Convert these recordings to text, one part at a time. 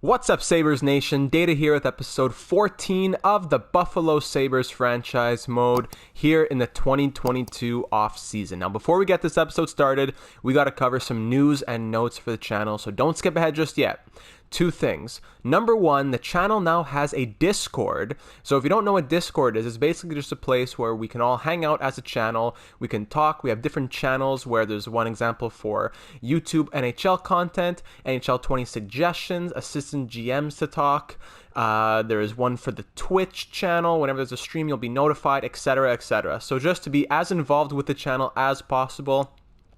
What's up, Sabres Nation? Data here with episode 14 of the Buffalo Sabres Franchise Mode here in the 2022 offseason. Now, before we get this episode started, we got to cover some news and notes for the channel, so don't skip ahead just yet. Two things. Number one, the channel now has a Discord. So if you don't know what Discord is, it's basically just a place where we can all hang out as a channel. We can talk. We have different channels where there's one example for YouTube NHL content, NHL 20 suggestions, assistant GMs to talk. There is one for the Twitch channel. Whenever there's a stream, you'll be notified, etc., etc. So just to be as involved with the channel as possible,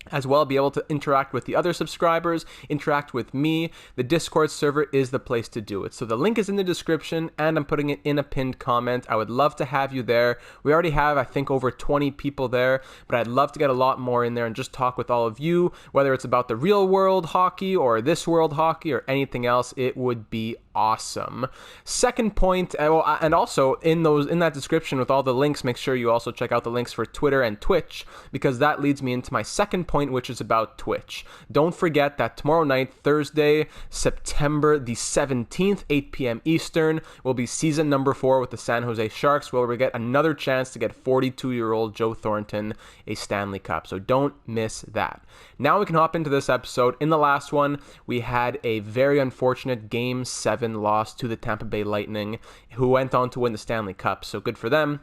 as well be able to interact with the other subscribers, interact with me, the Discord server is the place to do it. So the link is in the description and I'm putting it in a pinned comment. I would love to have you there. We already have, I think, over 20 people there, but I'd love to get a lot more in there and just talk with all of you, whether it's about the real world hockey or this world hockey or anything else. It would be awesome. Second point, and also in that description with all the links, make sure you also check out the links for Twitter and Twitch, because that leads me into my second point, which is about Twitch. Don't forget that tomorrow night, Thursday, September the 17th, 8 p.m. Eastern, will be season number 4 with the San Jose Sharks, where we get another chance to get 42-year-old Joe Thornton a Stanley Cup. So don't miss that. Now we can hop into this episode. In the last one, we had a very unfortunate Game 7 loss to the Tampa Bay Lightning, who went on to win the Stanley Cup. So good for them.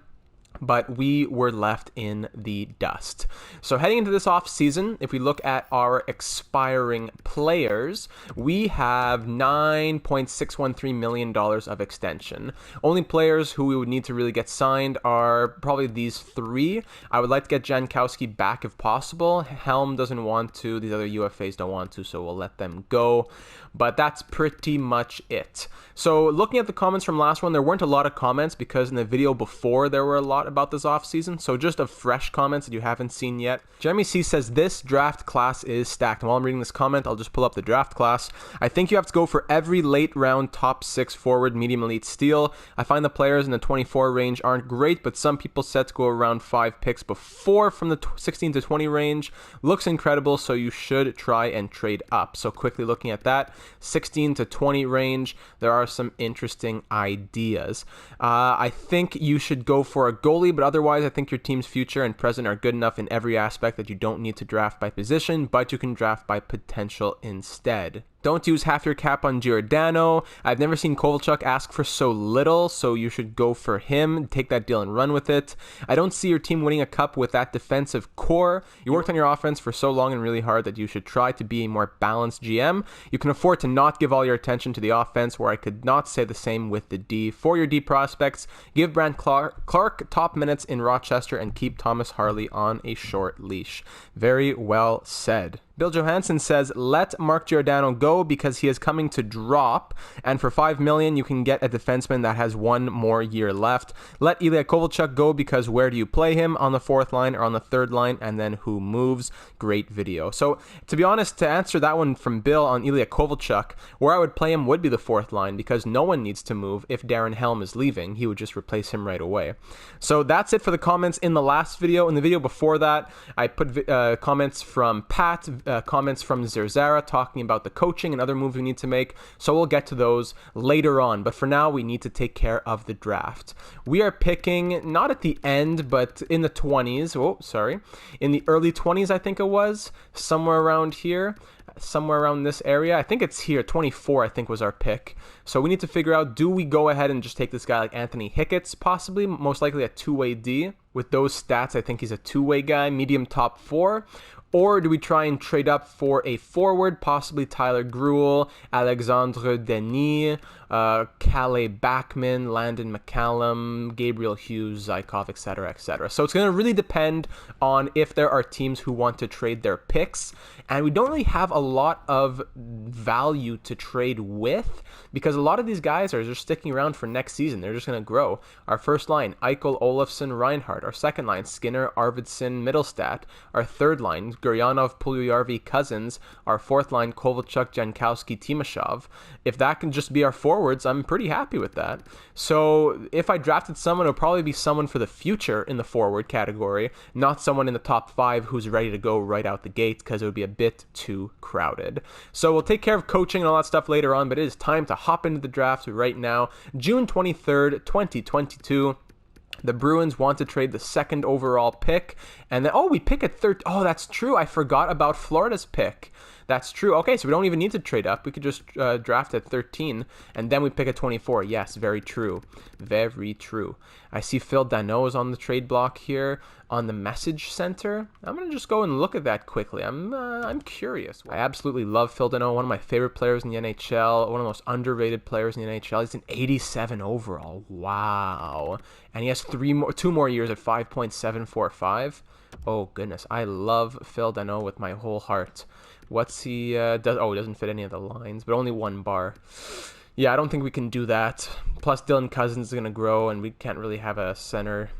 But we were left in the dust. So heading into this offseason, if we look at our expiring players, we have $9.613 million of extension. Only players who we would need to really get signed are probably these three. I would like to get Jankowski back if possible. Helm doesn't want to. These other UFAs don't want to, so we'll let them go. But that's pretty much it. So looking at the comments from last one, there weren't a lot of comments because in the video before there were a lot about this offseason. So just of fresh comments that you haven't seen yet. Jeremy C says this draft class is stacked. And while I'm reading this comment, I'll just pull up the draft class. I think you have to go for every late round top 6 forward, medium elite steal. I find the players in the 24 range aren't great, but some people set to go around 5 picks before from the 16 to 20 range. Looks incredible, so you should try and trade up. So quickly looking at that, 16 to 20 range, there are some interesting ideas. I think you should go for a goalie, but otherwise I think your team's future and present are good enough in every aspect that you don't need to draft by position, but you can draft by potential instead. Don't use half your cap on Giordano. I've never seen Kovalchuk ask for so little, so you should go for him. Take that deal and run with it. I don't see your team winning a cup with that defensive core. You worked on your offense for so long and really hard that you should try to be a more balanced GM. You can afford to not give all your attention to the offense, where I could not say the same with the D. For your D prospects, give Brant Clark top minutes in Rochester and keep Thomas Harley on a short leash. Very well said. Bill Johansson says, let Mark Giordano go because he is coming to drop, and for $5 million you can get a defenseman that has 1 more year left. Let Ilya Kovalchuk go because where do you play him? On the 4th line or on the 3rd line, and then who moves? Great video. So to be honest, to answer that one from Bill on Ilya Kovalchuk, where I would play him would be the 4th line, because no one needs to move. If Darren Helm is leaving, he would just replace him right away. So that's it for the comments in the last video. In the video before that, I put comments from Pat, comments from Zerzara talking about the coaching and other moves we need to make, so we'll get to those later on, but for now we need to take care of the draft. We are picking, not at the end, but in the 20s, in the early 20s I think it was, somewhere around here, somewhere around this area. I think it's here, 24 I think was our pick. So we need to figure out, do we go ahead and just take this guy like Anthony Hicketts, possibly, most likely a 2-way D. With those stats, I think he's a 2-way guy, medium top 4. Or do we try and trade up for a forward, possibly Tyler Gruel, Alexandre Denis, Calais Backman, Landon McCallum, Gabriel Hughes, Zykov, etc., etc. So it's going to really depend on if there are teams who want to trade their picks. And we don't really have a lot of value to trade with, because a lot of these guys are just sticking around for next season. They're just going to grow. Our first line, Eichel, Olofsson, Reinhardt. forward. Our second line, Skinner, Arvidsson, Middlestat. Our third line, Guryanov, Puljujarvi, Cousins. Our fourth line, Kovalchuk, Jankowski, Timashov. If that can just be our forwards, I'm pretty happy with that. So if I drafted someone, it would probably be someone for the future in the forward category, not someone in the top 5 who's ready to go right out the gate, because it would be a bit too crowded. So we'll take care of coaching and all that stuff later on, but it is time to hop into the draft right now. June 23rd, 2022. The Bruins want to trade the second overall pick, and then, we pick at third. Oh, that's true. I forgot about Florida's pick. That's true. Okay, so we don't even need to trade up. We could just draft at 13, and then we pick at 24. Yes, very true. Very true. I see Phil Dano is on the trade block here on the message center. I'm going to just go and look at that quickly. I'm curious. I absolutely love Phil Dano, one of my favorite players in the NHL, one of the most underrated players in the NHL. He's an 87 overall. Wow. And he has 2 more years at 5.745. Oh, goodness. I love Phil Dano with my whole heart. What's he he doesn't fit any of the lines, but only 1 bar. Yeah, I don't think we can do that. Plus, Dylan Cousins is going to grow, and we can't really have a center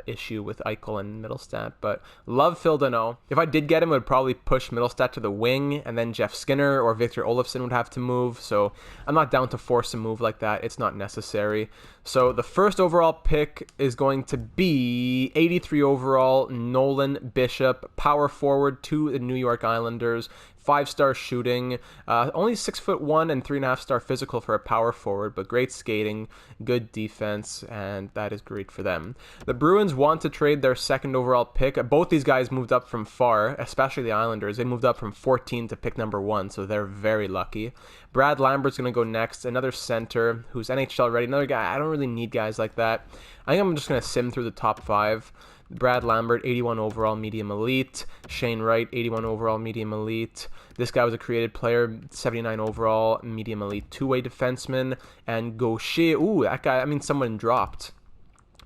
issue with Eichel and Middlestat. But love Phil Dano. If I did get him, it would probably push Middlestat to the wing, and then Jeff Skinner or Victor Olofsson would have to move. So I'm not down to force a move like that. It's not necessary. So the first overall pick is going to be 83 overall, Nolan Bishop, power forward to the New York Islanders. 5-star shooting, only 6'1" and 3.5-star physical for a power forward, but great skating, good defense, and that is great for them. The Bruins want to trade their second overall pick. Both these guys moved up from far, especially the Islanders. They moved up from 14 to pick number 1, so they're very lucky. Brad Lambert's going to go next, another center who's NHL ready. Another guy, I don't really need guys like that. I think I'm just going to sim through the top 5. Brad Lambert, 81 overall, medium elite. Shane Wright, 81 overall, medium elite. This guy was a created player, 79 overall, medium elite, two-way defenseman. And Gaucher, that guy, someone dropped,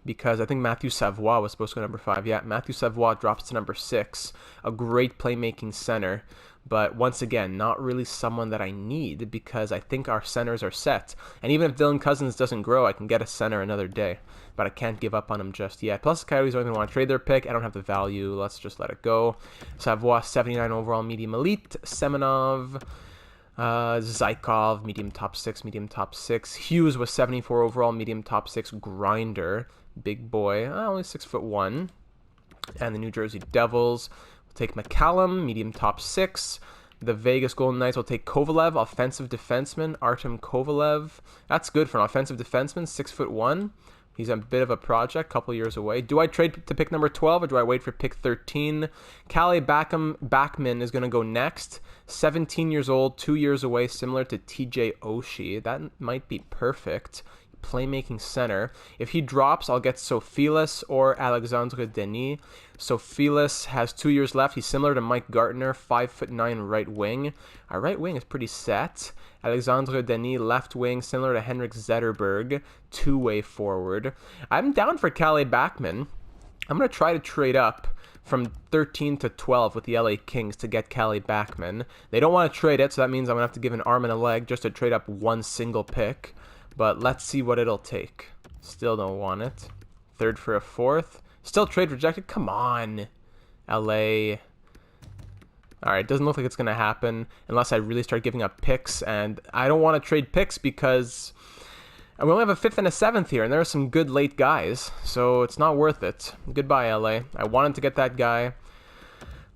because I think Matthew Savoie was supposed to go number 5. Yeah, Matthew Savoie drops to number 6. A great playmaking center. But once again, not really someone that I need, because I think our centers are set. And even if Dylan Cousins doesn't grow, I can get a center another day. But I can't give up on him just yet. Plus, the Coyotes aren't going to want to trade their pick. I don't have the value. Let's just let it go. Savoie, 79 overall, medium elite. Semenov, Zykov, medium top 6, medium top 6. Hughes was 74 overall, medium top 6. Grinder, big boy, only 6'1". And the New Jersey Devils take McCallum, medium top 6. The Vegas Golden Knights will take Kovalev, offensive defenseman, Artem Kovalev. That's good for an offensive defenseman, 6'1". He's a bit of a project, couple years away. Do I trade to pick number 12, or do I wait for pick 13? Kalle Backman is going to go next. 17 years old, 2 years away, similar to TJ Oshie. That might be perfect. Playmaking center. If he drops, I'll get Sofilis or Alexandre Denis. Sofilis has 2 years left. He's similar to Mike Gartner, 5'9" right wing. Our right wing is pretty set. Alexandre Denis, left wing, similar to Henrik Zetterberg, two-way forward. I'm down for Kalle Backman. I'm going to try to trade up from 13 to 12 with the LA Kings to get Kalle Backman. They don't want to trade it, so that means I'm going to have to give an arm and a leg just to trade up one single pick. But let's see what it'll take. Still don't want it. Third for a fourth. Still trade rejected? Come on, LA. Alright, doesn't look like it's going to happen unless I really start giving up picks. And I don't want to trade picks because we only have a 5th and a 7th here. And there are some good late guys. So it's not worth it. Goodbye, LA. I wanted to get that guy.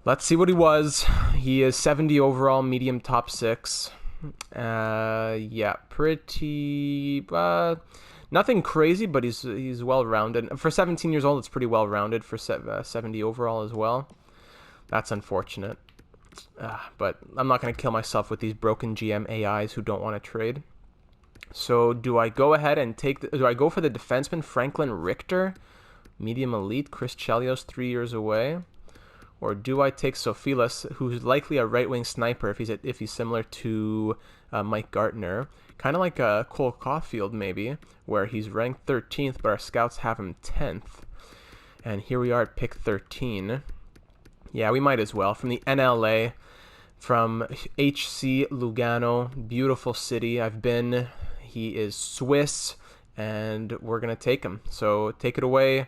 Let's see what he was. He is 70 overall, medium top 6. Yeah, pretty nothing crazy, but he's well-rounded. For 17 years old, it's pretty well-rounded for 70 overall as well. That's unfortunate. But I'm not going to kill myself with these broken GM AIs who don't want to trade. So do I go ahead and do I go for the defenseman Franklin Richter, medium elite, Chris Chelios 3 years away? Or do I take Sofilis, who's likely a right-wing sniper if he's similar to Mike Gartner? Kind of like Cole Caulfield, maybe, where he's ranked 13th, but our scouts have him 10th. And here we are at pick 13. Yeah, we might as well. From the NLA, from HC Lugano, beautiful city. I've been. He is Swiss, and we're going to take him. So take it away.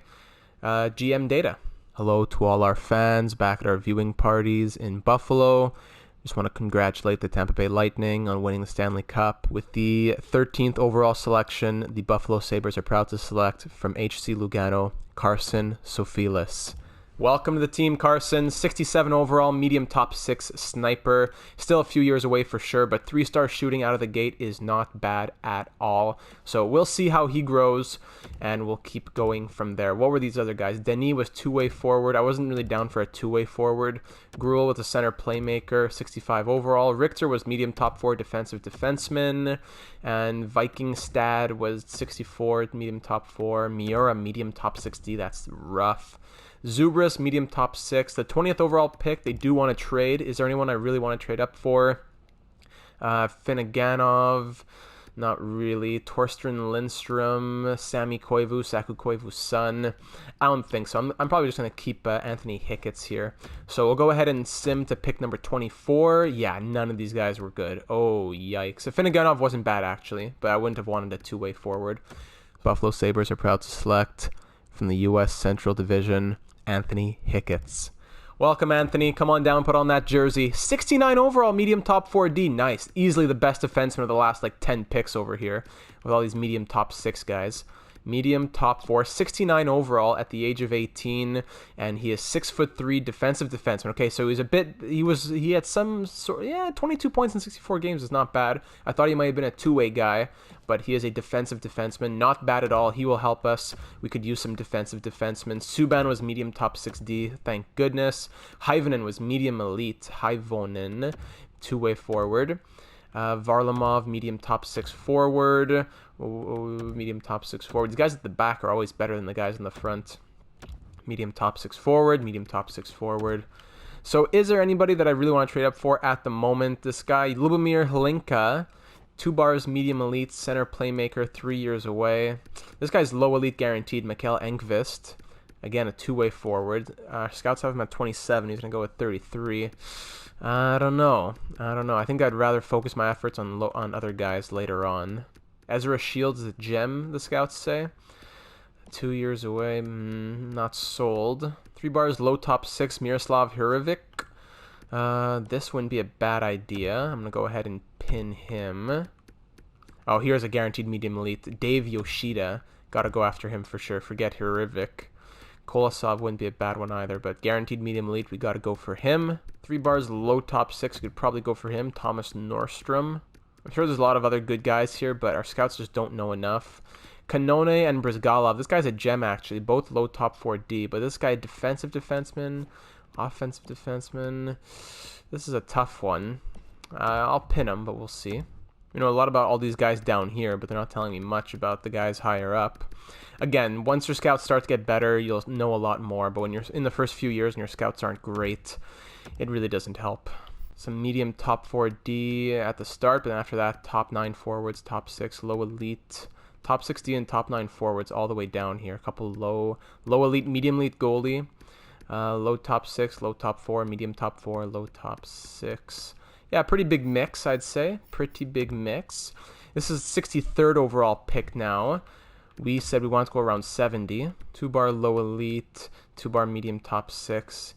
GM data. Hello to all our fans back at our viewing parties in Buffalo. Just want to congratulate the Tampa Bay Lightning on winning the Stanley Cup. With the 13th overall selection, the Buffalo Sabres are proud to select from HC Lugano, Carson Sofilis. Welcome to the team, Carson. 67 overall, medium top 6 sniper. Still a few years away for sure, but 3-star shooting out of the gate is not bad at all. So we'll see how he grows, and we'll keep going from there. What were these other guys? Denis was two-way forward. I wasn't really down for a two-way forward. Gruel was a center playmaker, 65 overall. Richter was medium top 4 defensive defenseman. And Vikingstad was 64, medium top 4. Miura, medium top 60. That's rough. Zubris, medium top 6. The 20th overall pick, they do want to trade. Is there anyone I really want to trade up for? Finneganov, not really. Torsten Lindstrom, Sami Koivu, Saku Koivu's son. I don't think so. I'm probably just going to keep Anthony Hicketts here. So we'll go ahead and sim to pick number 24. Yeah, none of these guys were good. Oh, yikes. So Finneganov wasn't bad, actually, but I wouldn't have wanted a two-way forward. Buffalo Sabres are proud to select from the U.S. Central Division, Anthony Hicketts. Welcome, Anthony. Come on down, put on that jersey. 69 overall, medium top 4D. Nice. Easily the best defenseman of the last 10 picks over here with all these medium top 6 guys. Medium top 4, 69 overall at the age of 18, and he is 6'3" defensive defenseman. Okay, so he had some sort, 22 points in 64 games is not bad. I thought he might have been a two-way guy, but he is a defensive defenseman. Not bad at all. He will help us. We could use some defensive defensemen. Subban was medium top 6D, thank goodness. Hyvonen was medium elite. Hyvonen, two-way forward. Varlamov, medium top 6 forward. Medium top 6 forward. These guys at the back are always better than the guys in the front. Medium top 6 forward. Medium top 6 forward. So is there anybody that I really want to trade up for at the moment? This guy, Lubomir Hlinka, 2 bars, medium elite, center playmaker, 3 years away. This guy's low elite guaranteed. Mikael Engvist, again, a two-way forward. Scouts have him at 27. He's going to go with 33. I don't know. I think I'd rather focus my efforts on other guys later on. Ezra Shields is a gem, the scouts say. 2 years away, not sold. 3 bars, low top 6, Miroslav Hrovic. This wouldn't be a bad idea. I'm going to go ahead and pin him. Oh, here's a guaranteed medium elite. Dave Yoshida. Got to go after him for sure. Forget Hrovic. Kolosov wouldn't be a bad one either, but guaranteed medium elite, we got to go for him. 3 bars, low top 6, could probably go for him. Thomas Norstrom. I'm sure there's a lot of other good guys here, but our scouts just don't know enough. Kanone and Brizgalov. This guy's a gem, actually. Both low top 4D, but this guy, defensive defenseman, offensive defenseman. This is a tough one. I'll pin him, but we'll see. We know a lot about all these guys down here, but they're not telling me much about the guys higher up. Again, once your scouts start to get better, you'll know a lot more, but when you're in the first few years and your scouts aren't great, it really doesn't help. Some medium top 4D at the start, but then after that, top 9 forwards, top 6, low elite, top 60 and top 9 forwards all the way down here. A couple low elite, medium elite goalie, low top 6, low top 4, medium top 4, low top 6. Yeah, pretty big mix, I'd say. Pretty big mix. This is 63rd overall pick now. We said we wanted to go around 70. 2 bar low elite, 2 bar medium top 6.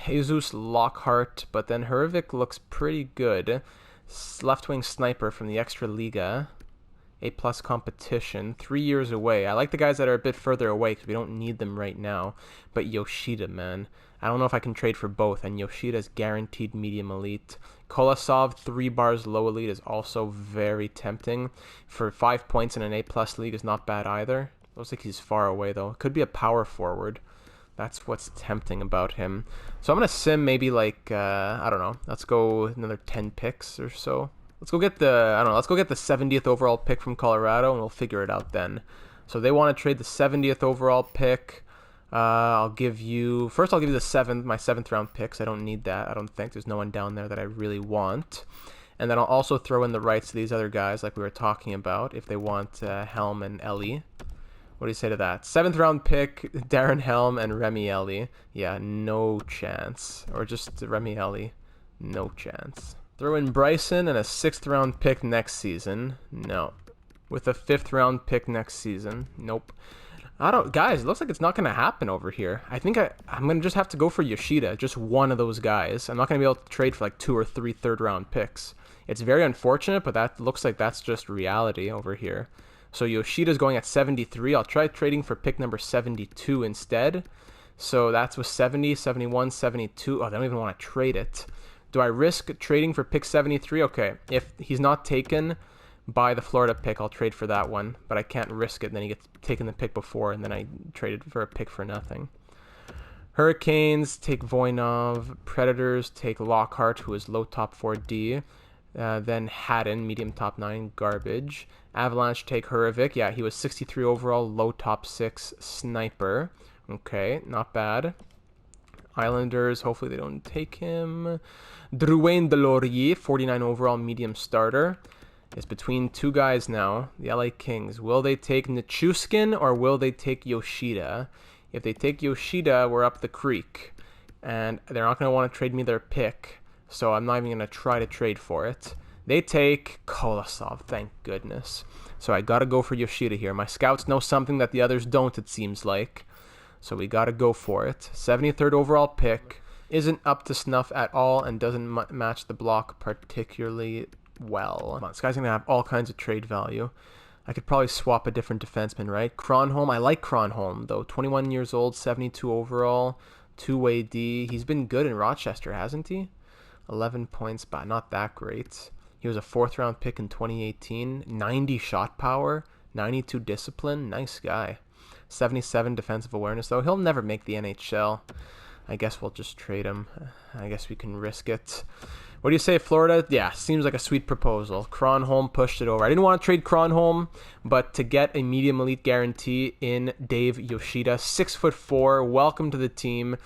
Jesus Lockhart, but then Hrovic looks pretty good. Left wing sniper from the Extra Liga. A+ competition. 3 years away. I like the guys that are a bit further away because we don't need them right now. But Yoshida, man. I don't know if I can trade for both. And Yoshida's guaranteed medium elite. Kolosov, 3 bars low elite is also very tempting. For 5 points in an A+ league is not bad either. Looks like he's far away though. Could be a power forward. That's what's tempting about him. So I'm going to sim maybe I don't know. Let's go another 10 picks or so. Let's go get let's go get the 70th overall pick from Colorado and we'll figure it out then. So they want to trade the 70th overall pick. I'll give you my 7th round picks. I don't need that. I don't think there's no one down there that I really want. And then I'll also throw in the rights to these other guys like we were talking about if they want Helm and Ellie. What do you say to that? 7th round pick, Darren Helm and Remi Ellie. Yeah, no chance. Or just Remi Ellie. No chance. Throw in Bryson and a 6th round pick next season. No. With a 5th round pick next season. Nope. Guys, it looks like it's not going to happen over here. I think I'm going to just have to go for Yoshida, just one of those guys. I'm not going to be able to trade for like 2 or 3 third-round picks. It's very unfortunate, but that looks like that's just reality over here. So Yoshida's going at 73. I'll try trading for pick number 72 instead. So that's with 70, 71, 72. Oh, they don't even want to trade it. Do I risk trading for pick 73? Okay, if he's not taken by the Florida pick, I'll trade for that one, but I can't risk it. And then he gets taken the pick before, and then I traded for a pick for nothing. Hurricanes take Voinov. Predators take Lockhart, who is low top 4D. Then Haddon, medium top 9, garbage. Avalanche take Hurvik. Yeah, he was 63 overall, low top 6, sniper. Okay, not bad. Islanders, hopefully they don't take him. Drouin Delorier, 49 overall, medium starter. It's between two guys now, the LA Kings. Will they take Nichushkin or will they take Yoshida? If they take Yoshida, we're up the creek. And they're not going to want to trade me their pick, so I'm not even going to try to trade for it. They take Kolosov, thank goodness. So I got to go for Yoshida here. My scouts know something that the others don't, it seems like. So we got to go for it. 73rd overall pick. Isn't up to snuff at all and doesn't match the block particularly well. This guy's going to have all kinds of trade value. I could probably swap a different defenseman, right? Kronholm. I like Kronholm, though. 21 years old, 72 overall, two-way D. He's been good in Rochester, hasn't he? 11 points, but not that great. He was a 4th-round pick in 2018. 90 shot power, 92 discipline. Nice guy. 77 defensive awareness, though. He'll never make the NHL. I guess we'll just trade him. I guess we can risk it. What do you say, Florida? Yeah, seems like a sweet proposal. Kronholm pushed it over. I didn't want to trade Kronholm, but to get a medium elite guarantee in Dave Yoshida, 6'4", welcome to the team.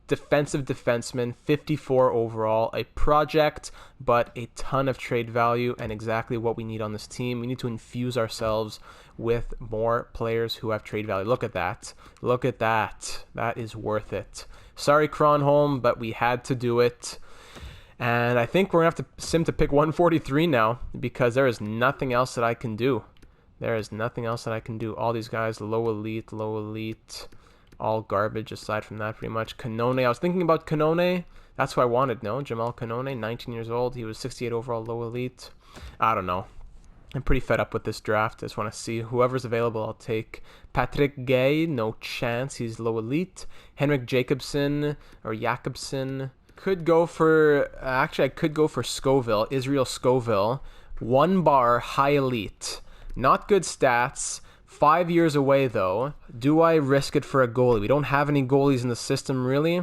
Defensive defenseman, 54 overall, a project, but a ton of trade value and exactly what we need on this team. We need to infuse ourselves with more players who have trade value. Look at that. Look at that. That is worth it. Sorry, Kronholm, but we had to do it. And I think we're going to have to sim to pick 143 now because there is nothing else that I can do. There is nothing else that I can do. All these guys, low elite, all garbage aside from that pretty much. Canone, I was thinking about Canone. That's who I wanted, no? Jamal Canone, 19 years old. He was 68 overall, low elite. I don't know. I'm pretty fed up with this draft. I just want to see whoever's available, I'll take. Patrick Gay, no chance. He's low elite. Henrik Jacobson or Jakobsen. Could go for, actually I could go for Scoville, Israel Scoville. 1 bar, high elite. Not good stats. 5 years away though. Do I risk it for a goalie? We don't have any goalies in the system really.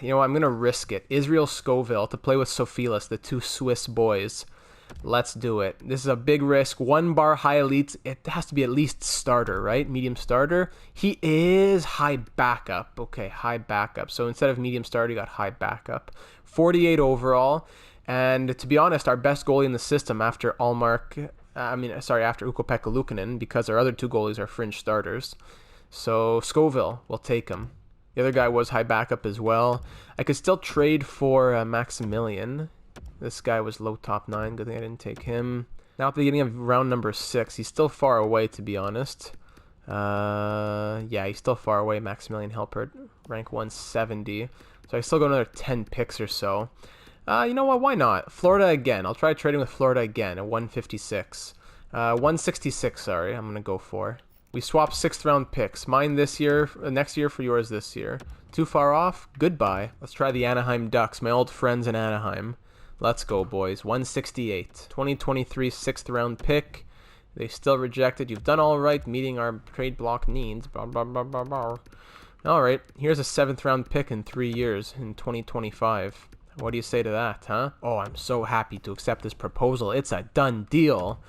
You know, I'm going to risk it. Israel Scoville to play with Sofilis, the 2 Swiss boys. Let's do it. This is a big risk. 1 bar high elite. It has to be at least starter, right? Medium starter. He is high backup. Okay, high backup. So instead of medium starter, you got high backup. 48 overall. And to be honest, our best goalie in the system after after Ukko-Pekka Luukkonen, because our other 2 goalies are fringe starters. So Scoville, we'll take him. The other guy was high backup as well. I could still trade for Maximilian. This guy was low top 9. Good thing I didn't take him. Now at the beginning of round number 6, he's still far away, to be honest. Yeah, he's still far away. Maximilian Helpert, rank 170. So I still got another 10 picks or so. You know what? Why not? Florida again. I'll try trading with Florida again at 156. 166, sorry. I'm going to go for. We swapped 6th round picks. Mine this year, next year for yours this year. Too far off? Goodbye. Let's try the Anaheim Ducks, my old friends in Anaheim. Let's go, boys. 168. 2023 6th round pick. They still rejected. You've done all right meeting our trade block needs. Blah, blah, blah, blah, blah. All right. Here's a 7th round pick in 3 years in 2025. What do you say to that, huh? Oh, I'm so happy to accept this proposal. It's a done deal.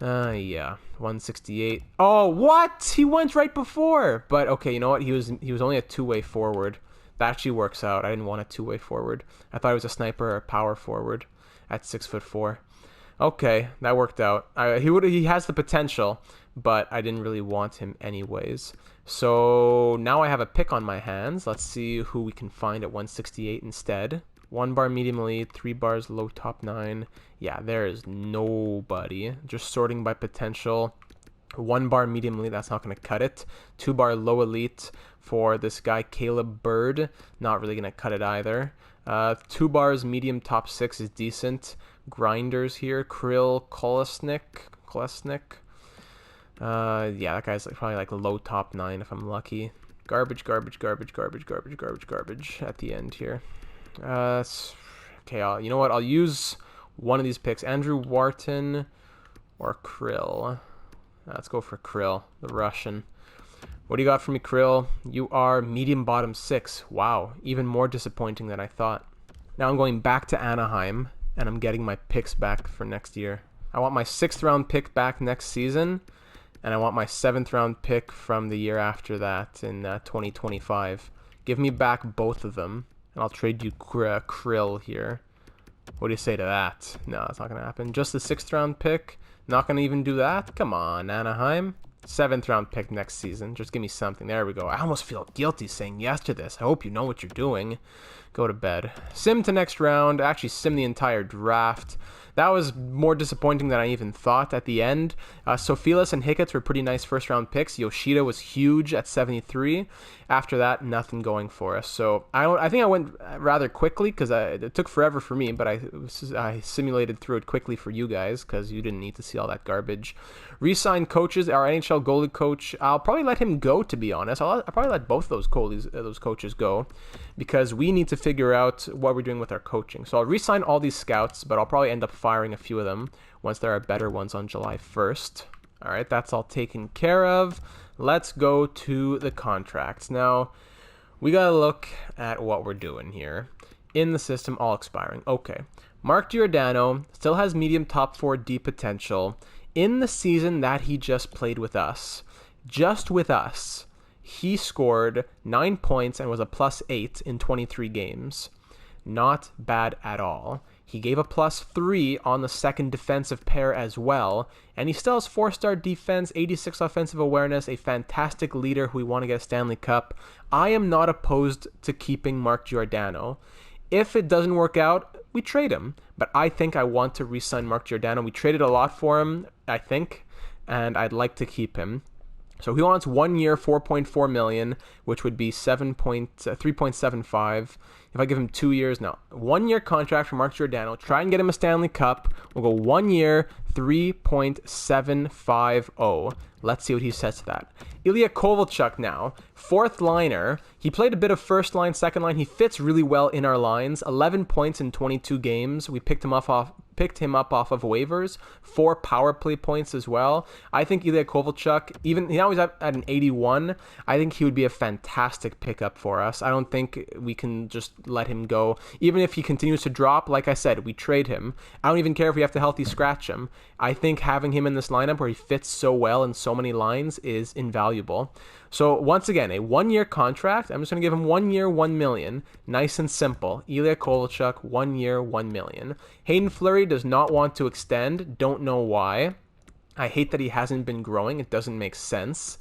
Yeah. 168. Oh, what? He went right before. But okay, you know what? He was only a 2-way forward. That actually works out. I didn't want a 2-way forward. I thought he was a sniper or a power forward at 6'4". Okay, that worked out. He has the potential, but I didn't really want him anyways. So now I have a pick on my hands. Let's see who we can find at 168 instead. 1 bar medium elite, 3 bars low top 9. Yeah, there is nobody. Just sorting by potential. 1 bar medium elite, that's not going to cut it. 2 bar low elite for this guy, Caleb Bird, not really going to cut it either. 2 bars medium top 6 is decent. Grinders here, Krill Kolesnik. Yeah, that guy's probably like low top 9 if I'm lucky. Garbage at the end here. Okay, you know what? I'll use one of these picks. Andrew Wharton or Krill. Let's go for Krill, the Russian. What do you got for me, Krill? You are medium bottom 6. Wow, even more disappointing than I thought. Now I'm going back to Anaheim, and I'm getting my picks back for next year. I want my 6th round pick back next season, and I want my 7th round pick from the year after that in 2025. Give me back both of them, and I'll trade you Krill here. What do you say to that? No, it's not going to happen. Just the 6th round pick? Not going to even do that? Come on, Anaheim. 7th round pick next season. Just give me something. There we go. I almost feel guilty saying yes to this. I hope you know what you're doing. Go to bed. Sim to next round. Actually, sim the entire draft. That was more disappointing than I even thought at the end. Sofilis and Hiccups were pretty nice first-round picks. Yoshida was huge at 73. After that, nothing going for us. So I think I went rather quickly because it took forever for me, but I simulated through it quickly for you guys because you didn't need to see all that garbage. Re-signed coaches. Our NHL goalie coach, I'll probably let him go, to be honest. I'll probably let both those coaches go because we need to figure out what we're doing with our coaching. So I'll re-sign all these scouts, but I'll probably end up firing a few of them once there are better ones on July 1st. All right, that's all taken care of. Let's go to the contracts. Now, we got to look at what we're doing here. In the system, all expiring. Okay. Mark Giordano still has medium top 4D potential. In the season that he just played with us, he scored 9 points and was a +8 in 23 games. Not bad at all. He gave a +3 on the second defensive pair as well, and he still has 4-star defense, 86 offensive awareness, a fantastic leader who we want to get a Stanley Cup. I am not opposed to keeping Mark Giordano. If it doesn't work out, we trade him, but I think I want to re-sign Mark Giordano. We traded a lot for him, I think, and I'd like to keep him. So he wants 1 year, $4.4 million, which would be 3.75. If I give him 2 years, no, 1 year contract for Mark Giordano. Try and get him a Stanley Cup. We'll go 1 year, 3.750. Let's see what he says to that. Ilya Kovalchuk now, 4th liner. He played a bit of first line, second line. He fits really well in our lines. 11 points in 22 games. We picked him up off of waivers. 4 power play points as well. I think Ilya Kovalchuk, even now he's at an 81. I think he would be a fantastic pickup for us. I don't think we can just let him go. Even if he continues to drop, like I said, we trade him. I don't even care if we have to healthy scratch him. I think having him in this lineup where he fits so well in so many lines is invaluable. So once again, a 1 year contract. I'm just going to give him 1 year, $1 million. Nice and simple. Ilya Kovalchuk, 1 year, $1 million. Hayden Flurry does not want to extend. Don't know why. I hate that he hasn't been growing. It doesn't make sense.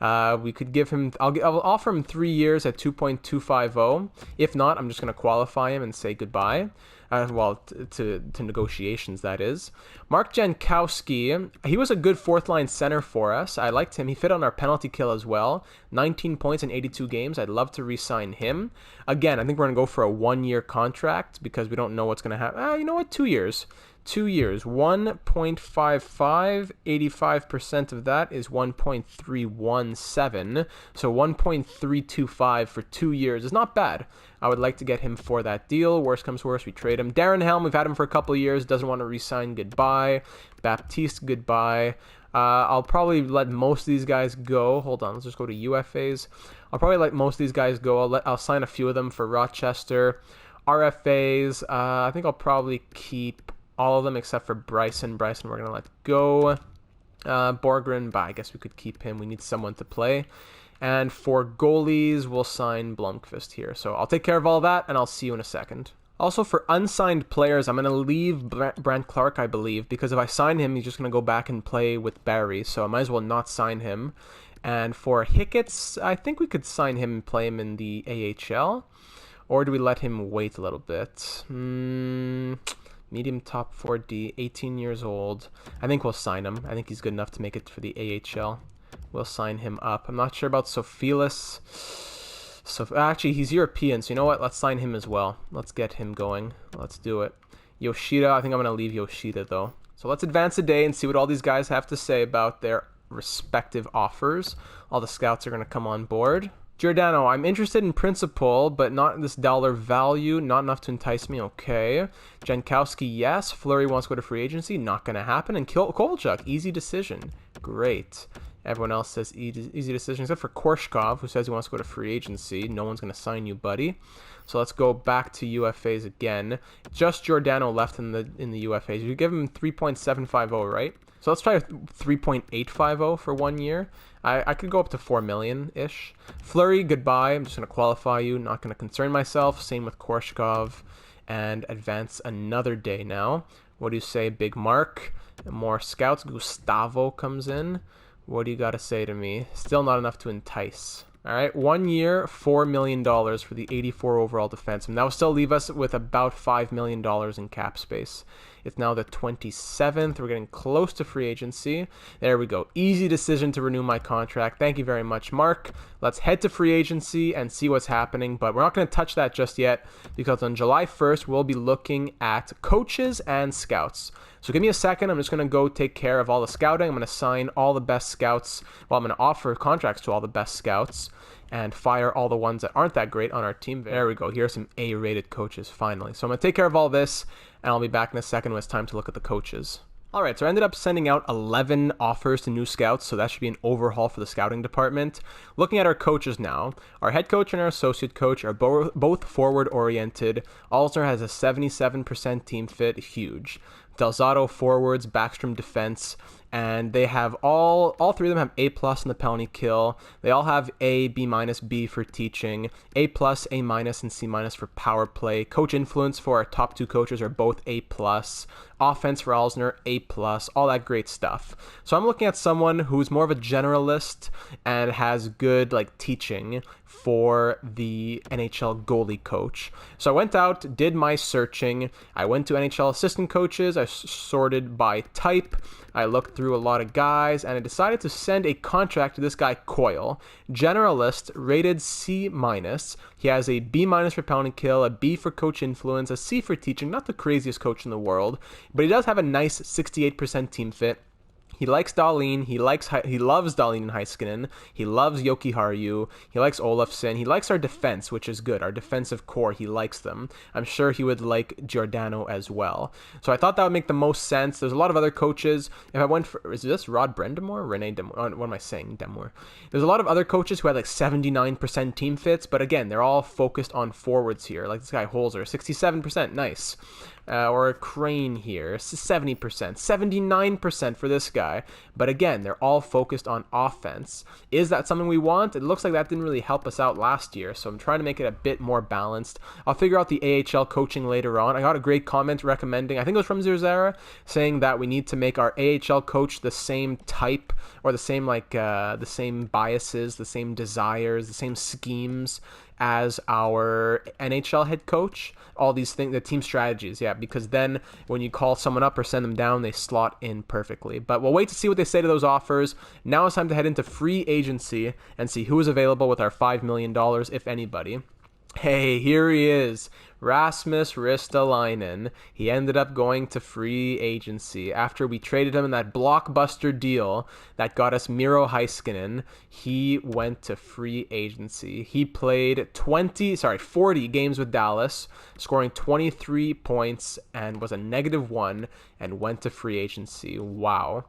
We could give him, I'll offer him 3 years at 2.250. If not, I'm just going to qualify him and say goodbye. To negotiations, that is. Mark Jankowski, he was a good 4th line center for us. I liked him. He fit on our penalty kill as well. 19 points in 82 games. I'd love to re-sign him. Again, I think we're going to go for a 1 year contract because we don't know what's going to happen. You know what? 2 years. 2 years, 1.55, 85% of that is 1.317, so 1.325 for 2 years is not bad. I would like to get him for that deal. Worst comes worst, we trade him. Darren Helm, we've had him for a couple of years, doesn't want to re-sign, goodbye. Baptiste, goodbye. I'll probably let most of these guys go. Hold on, let's just go to UFAs. I'll probably let most of these guys go. I'll sign a few of them for Rochester. RFAs, I think I'll probably keep all of them except for Bryson. Bryson we're going to let go. Borgren, I guess we could keep him. We need someone to play. And for goalies, we'll sign Blomqvist here. So I'll take care of all that, and I'll see you in a second. Also, for unsigned players, I'm going to leave Brant Clark, I believe, because if I sign him, he's just going to go back and play with Barry. So I might as well not sign him. And for Hiccups, I think we could sign him and play him in the AHL. Or do we let him wait a little bit? Medium top 4D, 18 years old. I think we'll sign him. I think he's good enough to make it for the AHL. We'll sign him up. I'm not sure about Sofilis. So actually, he's European, so you know what? Let's sign him as well. Let's get him going. Let's do it. Yoshida, I think I'm going to leave Yoshida, though. So let's advance a day and see what all these guys have to say about their respective offers. All the scouts are going to come on board. Giordano, I'm interested in principal, but not in this dollar value. Not enough to entice me. Okay. Jankowski, yes. Flurry wants to go to free agency. Not going to happen. And Kovalchuk, easy decision. Great. Everyone else says easy decision, except for Korshkov, who says he wants to go to free agency. No one's going to sign you, buddy. So let's go back to UFAs again. Just Giordano left in the UFAs. You give him 3.750, right? So let's try 3.850 for 1 year. I could go up to 4 million-ish. Flurry, goodbye. I'm just going to qualify you. Not going to concern myself. Same with Korshkov. And advance another day now. What do you say, Big Mark? More scouts. Gustavo comes in. What do you got to say to me? Still not enough to entice. All right, 1 year, $4 million for the 84 overall defenseman. That will still leave us with about $5 million in cap space. It's now the 27th. We're getting close to free agency. There we go. Easy decision to renew my contract. Thank you very much, Mark. Let's head to free agency and see what's happening, but we're not going to touch that just yet because on July 1st, we'll be looking at coaches and scouts. So give me a second. I'm just going to go take care of all the scouting. I'm going to sign all the best scouts. Well, I'm going to offer contracts to all the best scouts and fire all the ones that aren't that great on our team. There we go. Here are some A-rated coaches, finally. So I'm going to take care of all this, and I'll be back in a second when it's time to look at the coaches. All right, so I ended up sending out 11 offers to new scouts, so that should be an overhaul for the scouting department. Looking at our coaches now, our head coach and our associate coach are both forward-oriented. Alsner has a 77% team fit, huge. Delzato forwards, Backstrom defense, and they have all three of them have A+ in the penalty kill. They all have A, B-, B for teaching, A+, A-, and C- for power play. Coach influence for our top two coaches are both A+. Offense for Alsner, A+, all that great stuff. So I'm looking at someone who's more of a generalist and has good teaching for the NHL goalie coach. So I went out, did my searching. I went to NHL assistant coaches. I sorted by type. I looked through a lot of guys, and I decided to send a contract to this guy, Coyle. Generalist, rated C-. He has a B- for penalty kill, a B for coach influence, a C for teaching. Not the craziest coach in the world, but he does have a nice 68% team fit. He likes Dahlin. He loves Dahlin and Heiskanen. He loves Yoki Haru. He likes Olofsson. He likes our defense, which is good. Our defensive core, he likes them. I'm sure he would like Giordano as well. So I thought that would make the most sense. There's a lot of other coaches. If I went for, is this Rod Brendamore? Rene Demore? What am I saying? Demore. There's a lot of other coaches who had 79% team fits, but again, they're all focused on forwards here. Like this guy Holzer, 67%, nice. Or a Crane here, 70%, 79% for this guy. But again, they're all focused on offense. Is that something we want? It looks like that didn't really help us out last year, so I'm trying to make it a bit more balanced. I'll figure out the AHL coaching later on. I got a great comment recommending, I think it was from Zirzara, saying that we need to make our AHL coach the same type, or the same the same biases, the same desires, the same schemes as our NHL head coach. All these things, the team strategies, yeah, because then when you call someone up or send them down, they slot in perfectly. But we'll wait to see what they say to those offers. Now it's time to head into free agency and see who is available with our $5 million, if anybody. Hey, here he is, Rasmus Ristolainen. He ended up going to free agency after we traded him in that blockbuster deal that got us Miro Heiskanen. He went to free agency. He played 40 games with Dallas, scoring 23 points and was a -1 and went to free agency. Wow.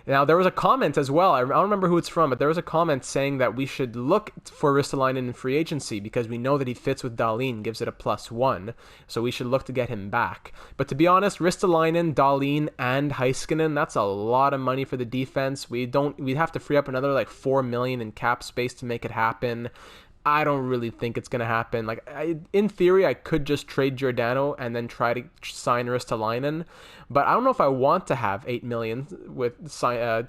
Now, there was a comment as well. I don't remember who it's from, but there was a comment saying that we should look for Ristolainen in free agency because we know that he fits with Dahlin, gives it a +1, so we should look to get him back. But to be honest, Ristolainen, Dahlin, and Heiskanen, that's a lot of money for the defense. We'd have to free up another $4 million in cap space to make it happen. I don't really think it's going to happen. In theory, I could just trade Giordano and then try to sign Ristolainen, but I don't know if I want to have $8 million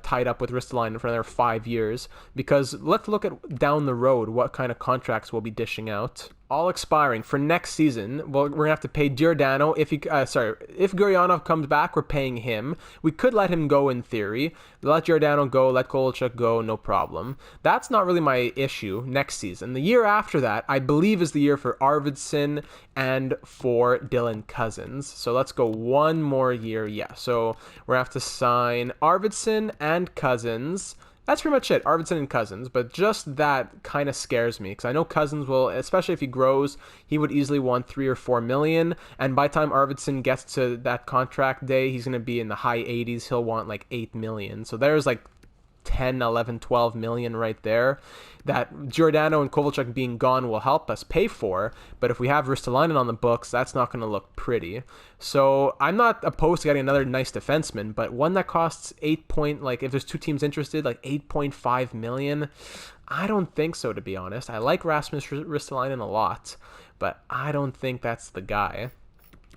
tied up with Ristolainen for another 5 years, because let's look at down the road what kind of contracts we'll be dishing out. all expiring for next season. Well, we're gonna have to pay Giordano if Gurianov comes back. We're paying him. We could let him go in theory. Let Giordano go. Let Kovalchuk go. No problem. That's not really my issue next season. The year after that, I believe, is the year for Arvidsson and for Dylan Cousins. So let's go one more year. Yeah. So we're gonna have to sign Arvidsson and Cousins. That's pretty much it, Arvidsson and Cousins, but just that kind of scares me because I know Cousins will, especially if he grows, he would easily want 3 or 4 million, and by the time Arvidsson gets to that contract day, he's going to be in the high 80s. He'll want like 8 million. So there's like 10, 11, 12 million right there that Giordano and Kovalchuk being gone will help us pay for. But if we have Ristolainen on the books, that's not going to look pretty. So I'm not opposed to getting another nice defenseman, but one that costs if there's two teams interested, like 8.5 million, I don't think so, to be honest. I like Rasmus Ristolainen a lot, but I don't think that's the guy.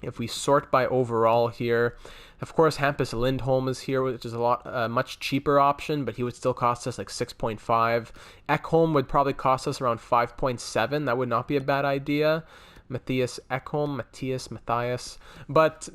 If we sort by overall here, of course, Hampus Lindholm is here, which is a much cheaper option, but he would still cost us like 6.5. Ekholm would probably cost us around 5.7. That would not be a bad idea. Matthias. But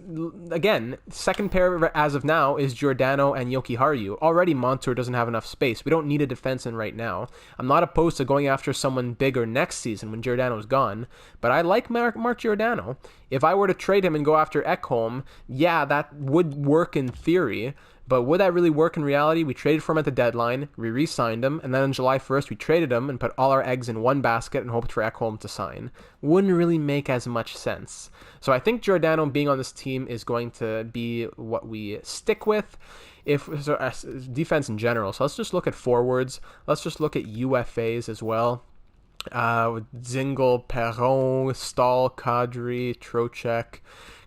again, second pair as of now is Giordano and Yoki Haru. Already Montour doesn't have enough space. We don't need a defenseman right now. I'm not opposed to going after someone bigger next season when Giordano's gone, but I like Mark Giordano. If I were to trade him and go after Ekholm, yeah, that would work in theory. But would that really work in reality? We traded for him at the deadline, we re-signed him, and then on July 1st we traded him and put all our eggs in one basket and hoped for Ekholm to sign. Wouldn't really make as much sense. So I think Giordano being on this team is going to be what we stick with. Defense in general. So let's just look at forwards. Let's just look at UFAs as well. Zingle, Perron, Stahl, Kadri, Trocheck.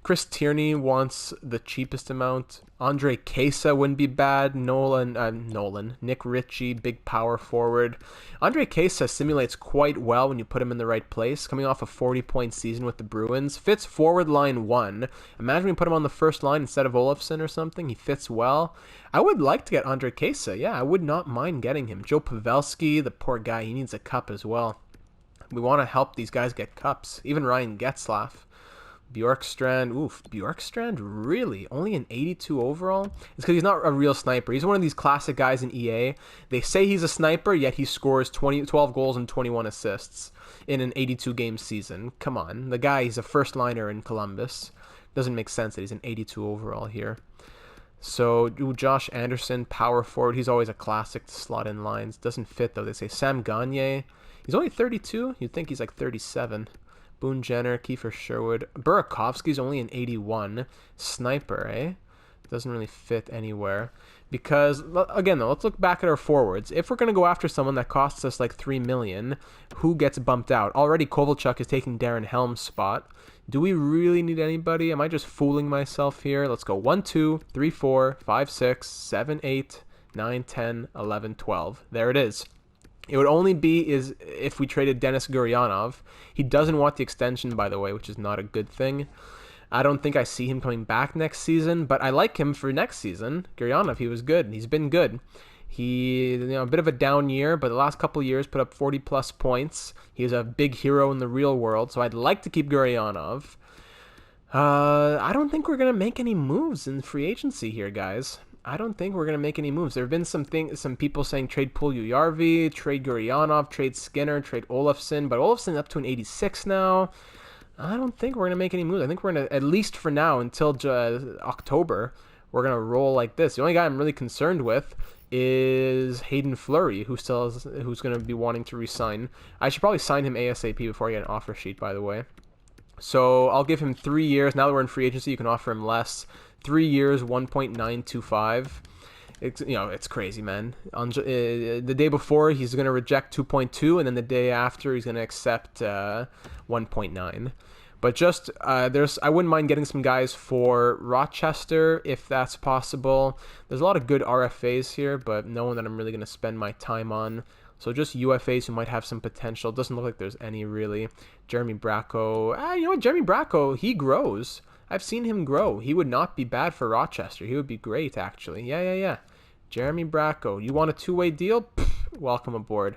Chris Tierney wants the cheapest amount. Andre Kesa wouldn't be bad. Nick Ritchie, big power forward. Andre Kesa simulates quite well when you put him in the right place. Coming off a 40-point season with the Bruins. Fits forward line 1. Imagine we put him on the first line instead of Olofsson or something. He fits well. I would like to get Andre Kesa. Yeah, I would not mind getting him. Joe Pavelski, the poor guy, he needs a cup as well. We want to help these guys get cups. Even Ryan Getzlaf. Bjorkstrand, really? Only an 82 overall? It's because he's not a real sniper. He's one of these classic guys in EA. They say he's a sniper, yet he scores 12 goals and 21 assists in an 82-game season. Come on. The guy, he's a first liner in Columbus. Doesn't make sense that he's an 82 overall here. So, Josh Anderson, power forward. He's always a classic to slot in lines. Doesn't fit, though. They say Sam Gagner. He's only 32. You'd think he's like 37. Boone Jenner, Kiefer Sherwood. Burakovsky's only an 81. Sniper, eh? Doesn't really fit anywhere. Because, again, though, let's look back at our forwards. If we're going to go after someone that costs us like 3 million, who gets bumped out? Already Kovalchuk is taking Darren Helm's spot. Do we really need anybody? Am I just fooling myself here? Let's go 1, 2, 3, 4, 5, 6, 7, 8, 9, 10, 11, 12. There it is. It would only be if we traded Denis Gurianov. He doesn't want the extension, by the way, which is not a good thing. I don't think I see him coming back next season, but I like him for next season. Gurianov, he was good. He's been good. He, a bit of a down year, but the last couple of years put up 40-plus points. He's a big hero in the real world, so I'd like to keep Gurianov. I don't think we're going to make any moves in free agency here, guys. I don't think we're going to make any moves. There have been some people saying trade Puljujärvi, trade Gurianov, trade Skinner, trade Olofsson, but Olofsson's up to an 86 now. I don't think we're going to make any moves. I think we're going to, at least for now, until October, we're going to roll like this. The only guy I'm really concerned with is Hayden Flurry, who's going to be wanting to resign. I should probably sign him ASAP before I get an offer sheet, by the way. So I'll give him 3 years. Now that we're in free agency, you can offer him less. 3 years, 1.925. It's crazy, man. The day before, he's going to reject 2.2, and then the day after, he's going to accept 1.9. But just I wouldn't mind getting some guys for Rochester if that's possible. There's a lot of good RFAs here, but no one that I'm really going to spend my time on. So just UFAs who might have some potential. Doesn't look like there's any really. Jeremy Bracco. Jeremy Bracco, he grows. I've seen him grow. He would not be bad for Rochester. He would be great, actually. Yeah. Jeremy Bracco. You want a 2-way deal? Pfft, welcome aboard.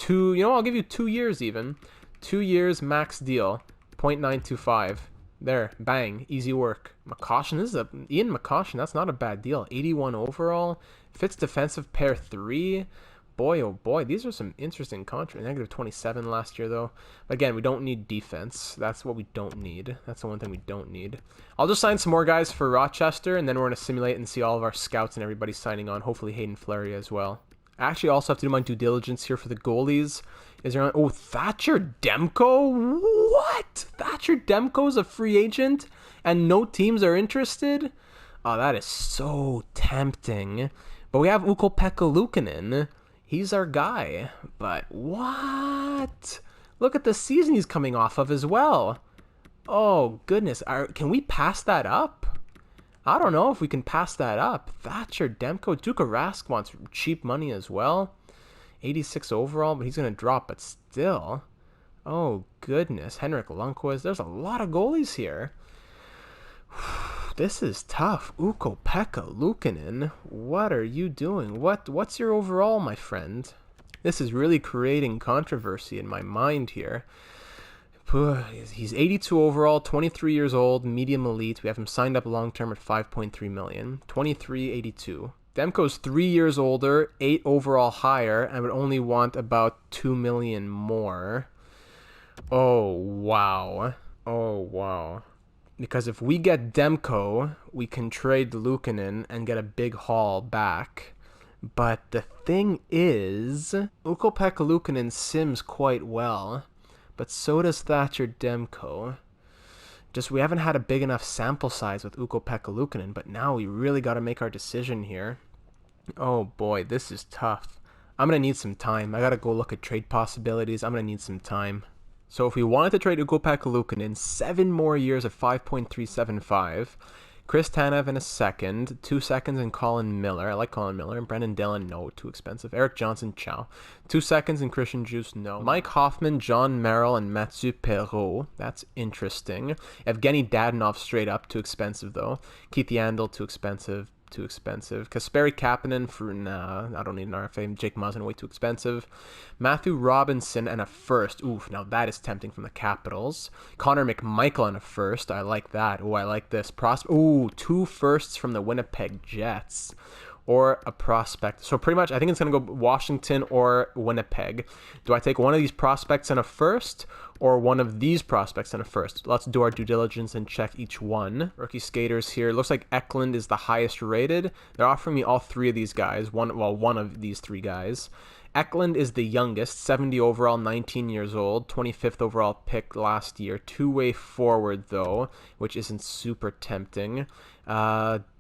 I'll give you 2 years even. 2 years max deal, 0.925. There, bang, easy work. McCoshen, this is Ian McCoshen, that's not a bad deal. 81 overall, fits defensive pair 3. Boy, oh boy, these are some interesting contracts. Negative 27 last year, though. Again, we don't need defense. That's what we don't need. That's the one thing we don't need. I'll just sign some more guys for Rochester, and then we're going to simulate and see all of our scouts and everybody signing on. Hopefully Hayden Flurry as well. I actually also have to do my due diligence here for the goalies. Is there? Oh, Thatcher Demko? What? Thatcher Demko's a free agent, and no teams are interested? Oh, that is so tempting. But we have Ukko-Pekka Luukkonen. He's our guy. But what? Look at the season he's coming off of as well. Oh, goodness. Can we pass that up? I don't know if we can pass that up. Thatcher Demko. Tuukka Rask wants cheap money as well. 86 overall, but he's going to drop, but still. Oh, goodness. Henrik Lundqvist. There's a lot of goalies here. This is tough. Ukko-Pekka Luukkonen. What are you doing? What's your overall, my friend? This is really creating controversy in my mind here. He's 82 overall, 23 years old, medium elite. We have him signed up long-term at $5.3 million. 23.82. Demko's 3 years older, 8 overall higher, and would only want about $2 million more. Oh, wow. Oh, wow. Because if we get Demko, we can trade Luukkonen and get a big haul back. But the thing is, Ukko-Pekka Luukkonen sims quite well, but so does Thatcher Demko. Just we haven't had a big enough sample size with Ukko-Pekka Luukkonen, but now we really got to make our decision here. Oh boy, this is tough. I'm going to need some time. I got to go look at trade possibilities. I'm going to need some time. So if we wanted to trade Ukko-Pekka Luukkonen, 7 more years at 5.375, Chris Tanev in a second, 2 seconds in Colin Miller. I like Colin Miller. And Brendan Dillon, no, too expensive. Eric Johnson, ciao. 2 seconds in Christian Juice, no. Mike Hoffman, John Merrill, and Mathieu Perreault. That's interesting. Evgeny Dadonov, straight up, too expensive though. Keith Yandel, too expensive. Too expensive. Kasperi Kapanen for I don't need an RFA. Jake Muzzin, way too expensive. Matthew Robinson and a first. Oof, now that is tempting from the Capitals. Connor McMichael and a first. I like that. Oh, I like this. Ooh, 2 firsts from the Winnipeg Jets. Or a prospect. So pretty much, I think it's going to go Washington or Winnipeg. Do I take one of these prospects and a first, or one of these prospects and a first? Let's do our due diligence and check each one. Rookie skaters here. Looks like Eklund is the highest rated. They're offering me all 3 of these guys. One of these 3 guys. Eklund is the youngest, 70 overall, 19 years old, 25th overall pick last year. 2-way forward, though, which isn't super tempting.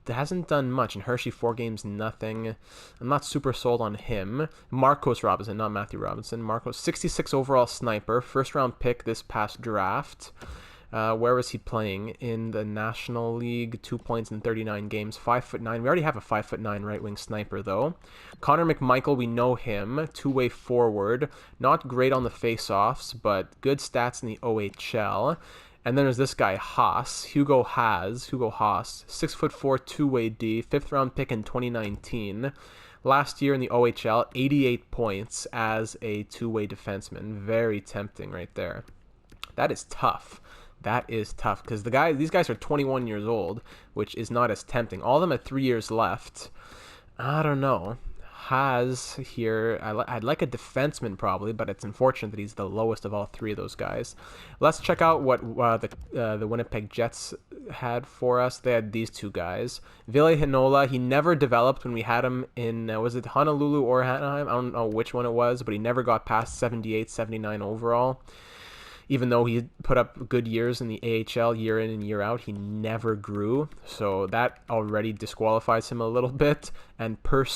Hasn't done much. In Hershey, 4 games, nothing. I'm not super sold on him. Marcos Robinson, not Matthew Robinson. Marcos, 66 overall sniper, first round pick this past draft. Where was he playing? In the National League, 2 points in 39 games, 5'9". We already have a 5'9" right wing sniper though. Connor McMichael, we know him, 2-way forward. Not great on the face-offs, but good stats in the OHL. And then there's this guy, Hugo Haas, 6'4", 2-way D, 5th round pick in 2019. Last year in the OHL, 88 points as a 2-way defenseman. Very tempting right there. That is tough. That is tough because these guys are 21 years old, which is not as tempting. All of them have 3 years left. I don't know. Haas here, I'd like a defenseman probably, but it's unfortunate that he's the lowest of all 3 of those guys. Let's check out what the Winnipeg Jets had for us. They had these 2 guys. Ville Heinola, he never developed when we had him in, was it Honolulu or Anaheim? I don't know which one it was, but he never got past 78, 79 overall. Even though he put up good years in the AHL year in and year out, he never grew. So that already disqualifies him a little bit. And Griffin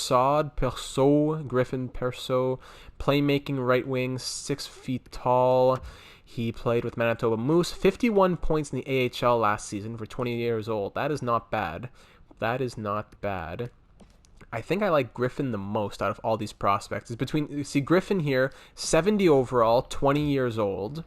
Persaud, playmaking right wing, 6 feet tall. He played with Manitoba Moose, 51 points in the AHL last season for 20 years old. That is not bad. That is not bad. I think I like Griffin the most out of all these prospects. Griffin here, 70 overall, 20 years old.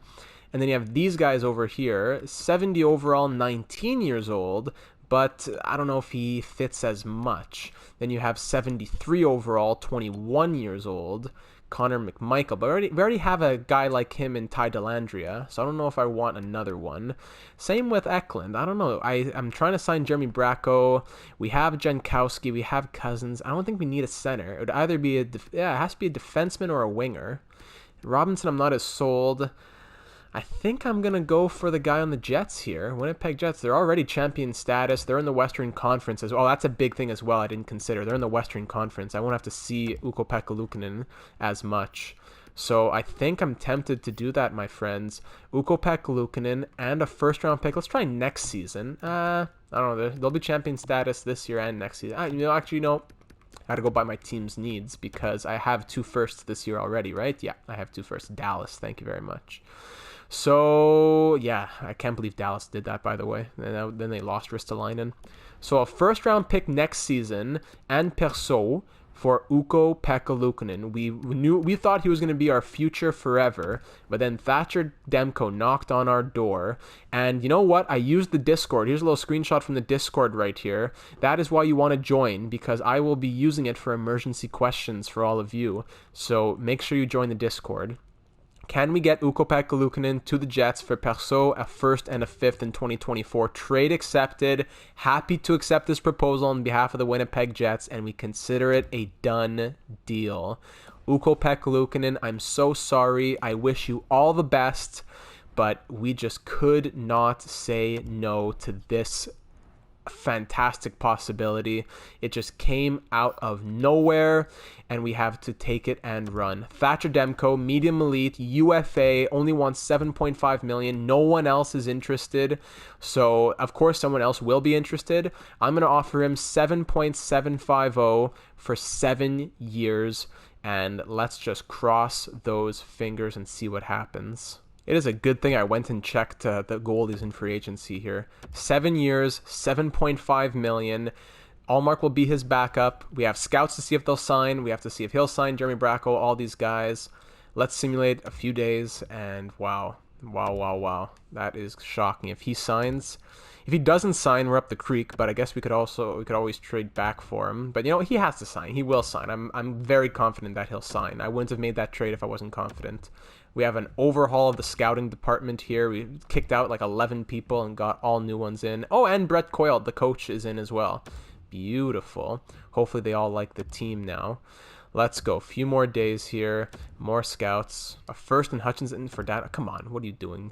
And then you have these guys over here, 70 overall, 19 years old, but I don't know if he fits as much. Then you have 73 overall, 21 years old. Connor McMichael, but we already have a guy like him in Ty Dellandrea, so I don't know if I want another one. Same with Eklund. I don't know. I'm trying to sign Jeremy Bracco. We have Jankowski. We have Cousins. I don't think we need a center. It would either be it has to be a defenseman or a winger. Robinson, I'm not as sold. I think I'm going to go for the guy on the Jets here. Winnipeg Jets, they're already champion status. They're in the Western Conference as well. Oh, that's a big thing as well I didn't consider. They're in the Western Conference. I won't have to see Ukko-Pekka Luukkonen as much. So I think I'm tempted to do that, my friends. Ukko-Pekka Luukkonen and a first-round pick. Let's try next season. I don't know. They'll be champion status this year and next season. I got to go by my team's needs because I have 2 firsts this year already, right? Yeah, I have 2 firsts. Dallas, thank you very much. So, yeah, I can't believe Dallas did that, by the way. Then they lost Ristolainen. So a first-round pick next season and Perso for Ukko-Pekka Luukkonen. We thought he was going to be our future forever, but then Thatcher Demko knocked on our door. And you know what? I used the Discord. Here's a little screenshot from the Discord right here. That is why you want to join, because I will be using it for emergency questions for all of you. So make sure you join the Discord. Can we get Ukko-Pekka Luukkonen to the Jets for Perso, a first and a fifth in 2024? Trade accepted. Happy to accept this proposal on behalf of the Winnipeg Jets, and we consider it a done deal. Ukko-Pekka Luukkonen, I'm so sorry. I wish you all the best, but we just could not say no to this fantastic possibility. It just came out of nowhere, and we have to take it and run. Thatcher Demko, medium elite, UFA, only wants $7.5 million. No one else is interested, so of course someone else will be interested. I'm going to offer him $7.750 for 7 years, and let's just cross those fingers and see what happens. It is a good thing I went and checked the goalies in free agency here. 7 years, $7.5 million. Allmark will be his backup. We have scouts to see if they'll sign. We have to see if he'll sign. Jeremy Bracco, all these guys. Let's simulate a few days, and wow. That is shocking. If he doesn't sign, we're up the creek, but I guess we could always trade back for him. But he has to sign. He will sign. I'm very confident that he'll sign. I wouldn't have made that trade if I wasn't confident. We have an overhaul of the scouting department here. We kicked out like 11 people and got all new ones in. Oh, and Brett Coyle, the coach, is in as well. Beautiful. Hopefully they all like the team now. Let's go. A few more days here. More scouts. A first and Hutchinson for data. Come on. What are you doing?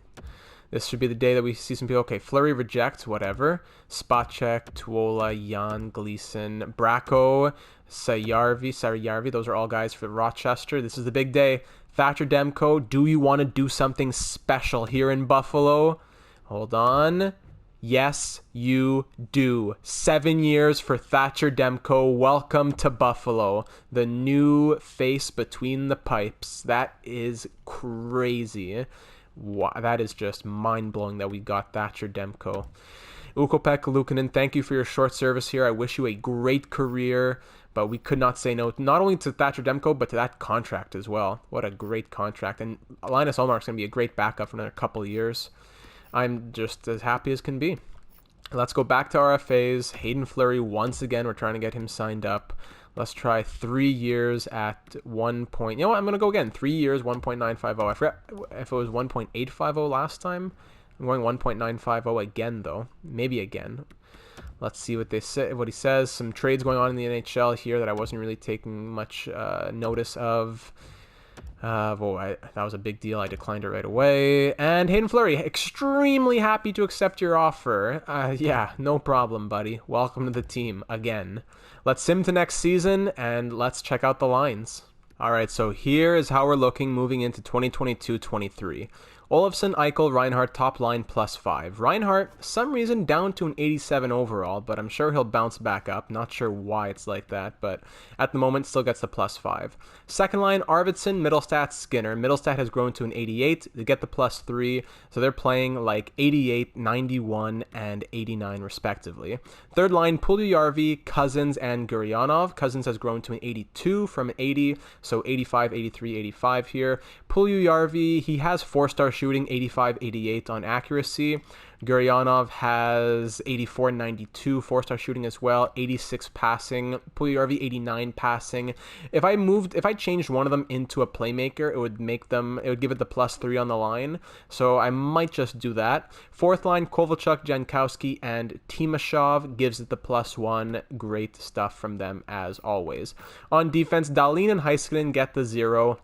This should be the day that we see some people. Okay, Flurry rejects, whatever. Spacek, Tuola, Jan, Gleason, Bracco, Sayarvi. Those are all guys for Rochester. This is the big day. Thatcher Demko, do you want to do something special here in Buffalo? Hold on. Yes, you do. 7 years for Thatcher Demko. Welcome to Buffalo. The new face between the pipes. That is crazy. Wow, that is just mind-blowing that we got Thatcher Demko. Ukko-Pekka Luukkonen, thank you for your short service here. I wish you a great career, but we could not say no, not only to Thatcher Demko, but to that contract as well. What a great contract. And Linus Ullmark's going to be a great backup for another couple of years. I'm just as happy as can be. Let's go back to RFAs. Hayden Flurry, once again, we're trying to get him signed up. Let's try 3 years at 1 point. You know what? I'm going to go again. 3 years, 1.950. I forgot if it was 1.850 last time. I'm going 1.950 again, though. Maybe again. Let's see what he says. Some trades going on in the NHL here that I wasn't really taking much notice of. That was a big deal. I declined it right away. And Hayden Flurry, extremely happy to accept your offer. Yeah, no problem, buddy. Welcome to the team again. Let's sim to next season, and let's check out the lines. All right, so here is how we're looking moving into 2022-23. Olofsson, Eichel, Reinhart, top line +5. Reinhart, some reason down to an 87 overall, but I'm sure he'll bounce back up. Not sure why it's like that, but at the moment still gets the +5. Second line, Arvidsson, Middlestat, Skinner. Middlestat has grown to an 88. They get the +3, so they're playing like 88, 91, and 89 respectively. Third line, Puljujärvi, Cousins, and Gurianov. Cousins has grown to an 82 from an 80, so 85, 83, 85 here. Puljujärvi, he has 4-star shooting, 85-88 on accuracy. Gurianov has 84-92 4-star shooting as well, 86 passing. Puljujarvi 89 passing. If I changed one of them into a playmaker, it would give it the +3 on the line. So I might just do that. Fourth line, Kovalchuk, Jankowski, and Timashov gives it the +1. Great stuff from them as always. On defense, Dahlin and Heiskanen get the 0.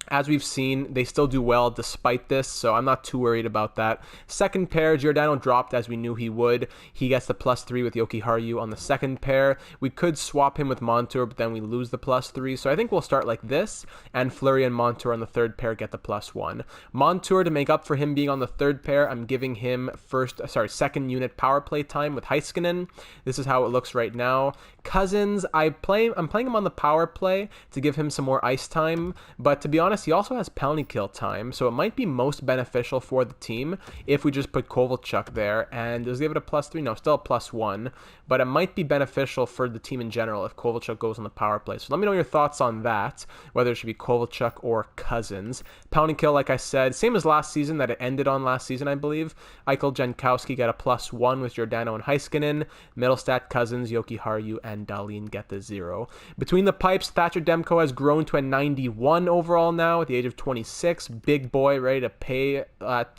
As we've seen, they still do well despite this, so I'm not too worried about that. Second pair, Giordano dropped as we knew he would. He gets the +3 with Jokiharju on the second pair. We could swap him with Montour, but then we lose the +3, so I think we'll start like this, and Flurry and Montour on the third pair get the +1. Montour, to make up for him being on the third pair, I'm giving him second unit power play time with Heiskanen. This is how it looks right now. Cousins, I'm playing him on the power play to give him some more ice time, but to be honest, he also has penalty kill time, so it might be most beneficial for the team if we just put Kovalchuk there, and does give it a +3? No, still a +1, but it might be beneficial for the team in general if Kovalchuk goes on the power play. So let me know your thoughts on that, whether it should be Kovalchuk or Cousins. Penalty kill, like I said, same as last season that it ended on last season, I believe. Eichel, Jankowski got a +1 with Giordano and Heiskanen. Middlestat, Cousins, Jokiharju, and Dahlin get the 0. Between the pipes, Thatcher Demko has grown to a 91 overall now at the age of 26. Big boy, ready to pay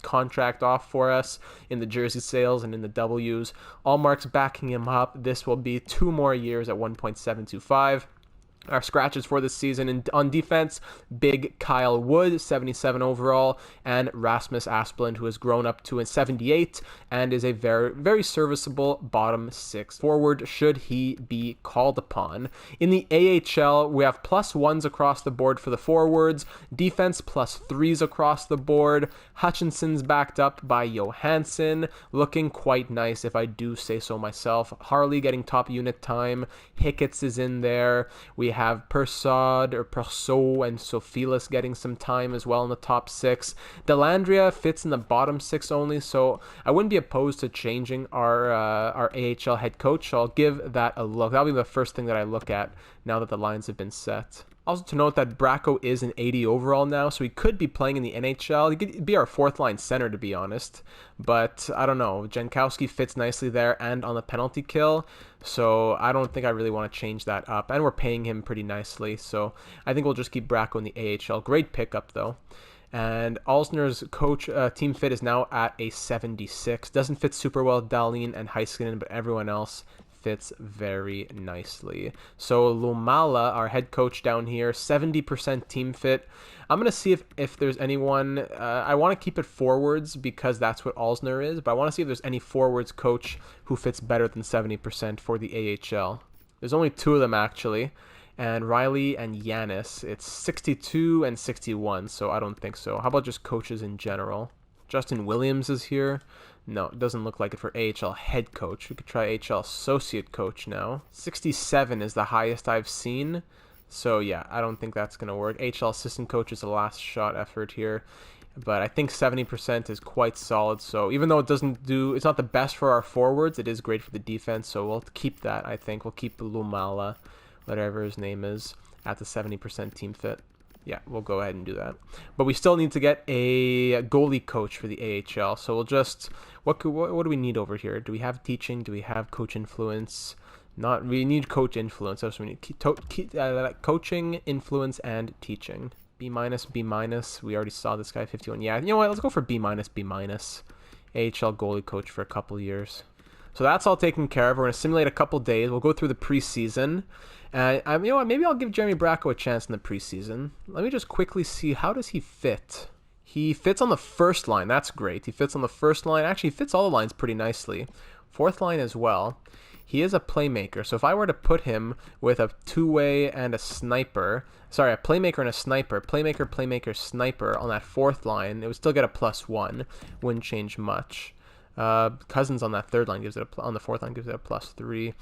contract off for us in the jersey sales and in the W's. Allmark's backing him up. This will be 2 more years at 1.725. Our scratches for this season, and on defense, big Kyle Wood, 77 overall, and Rasmus Asplund, who has grown up to a 78 and is a very, very serviceable bottom 6 forward should he be called upon. In the AHL, we have +1s across the board for the forwards, defense +3s across the board. Hutchinson's backed up by Johansson, looking quite nice if I do say so myself. Harley getting top unit time. Hickett's is in there. We have Persaud and Sophilis getting some time as well in the top 6. Delandria fits in the bottom 6 only, so I wouldn't be opposed to changing our AHL head coach. So I'll give that a look. That'll be the first thing that I look at now that the lines have been set. Also to note that Bracco is an 80 overall now, so he could be playing in the NHL. He could be our fourth line center, to be honest. But I don't know. Jankowski fits nicely there and on the penalty kill, so I don't think I really want to change that up. And we're paying him pretty nicely, so I think we'll just keep Bracco in the AHL. Great pickup, though. And Alzner's coach team fit is now at a 76. Doesn't fit super well with Dahlin and Heiskanen, but everyone else fits very nicely. So Lumala, our head coach down here, 70% team fit. I'm going to see if there's anyone. I want to keep it forwards because that's what Alzner is, but I want to see if there's any forwards coach who fits better than 70% for the AHL. There's only 2 of them, actually. And Riley and Yanis, it's 62 and 61, so I don't think so. How about just coaches in general? Justin Williams is here. No, it doesn't look like it for AHL head coach. We could try AHL associate coach now. 67 is the highest I've seen. So yeah, I don't think that's going to work. AHL assistant coach is a last shot effort here. But I think 70% is quite solid. So even though it's not the best for our forwards, it is great for the defense. So we'll keep that, I think. We'll keep Lumala, whatever his name is, at the 70% team fit. Yeah, we'll go ahead and do that. But we still need to get a goalie coach for the AHL. So we'll just, what do we need over here? Do we have teaching? Do we have coach influence? We need coach influence. So we need coaching, influence, and teaching. B-, B-. We already saw this guy, 51. Yeah, you know what? Let's go for B-, B-. AHL goalie coach for a couple years. So that's all taken care of. We're going to simulate a couple days. We'll go through the preseason. And you know what? Maybe I'll give Jeremy Bracco a chance in the preseason. Let me just quickly see, how does he fit? He fits on the first line. That's great. He fits on the first line. Actually, he fits all the lines pretty nicely. Fourth line as well. He is a playmaker. So if I were to put him with a two-way and a sniper, a playmaker and a sniper, playmaker, sniper on that fourth line, it would still get a +1. Wouldn't change much. Cousins on that third line on the fourth line gives it a +3.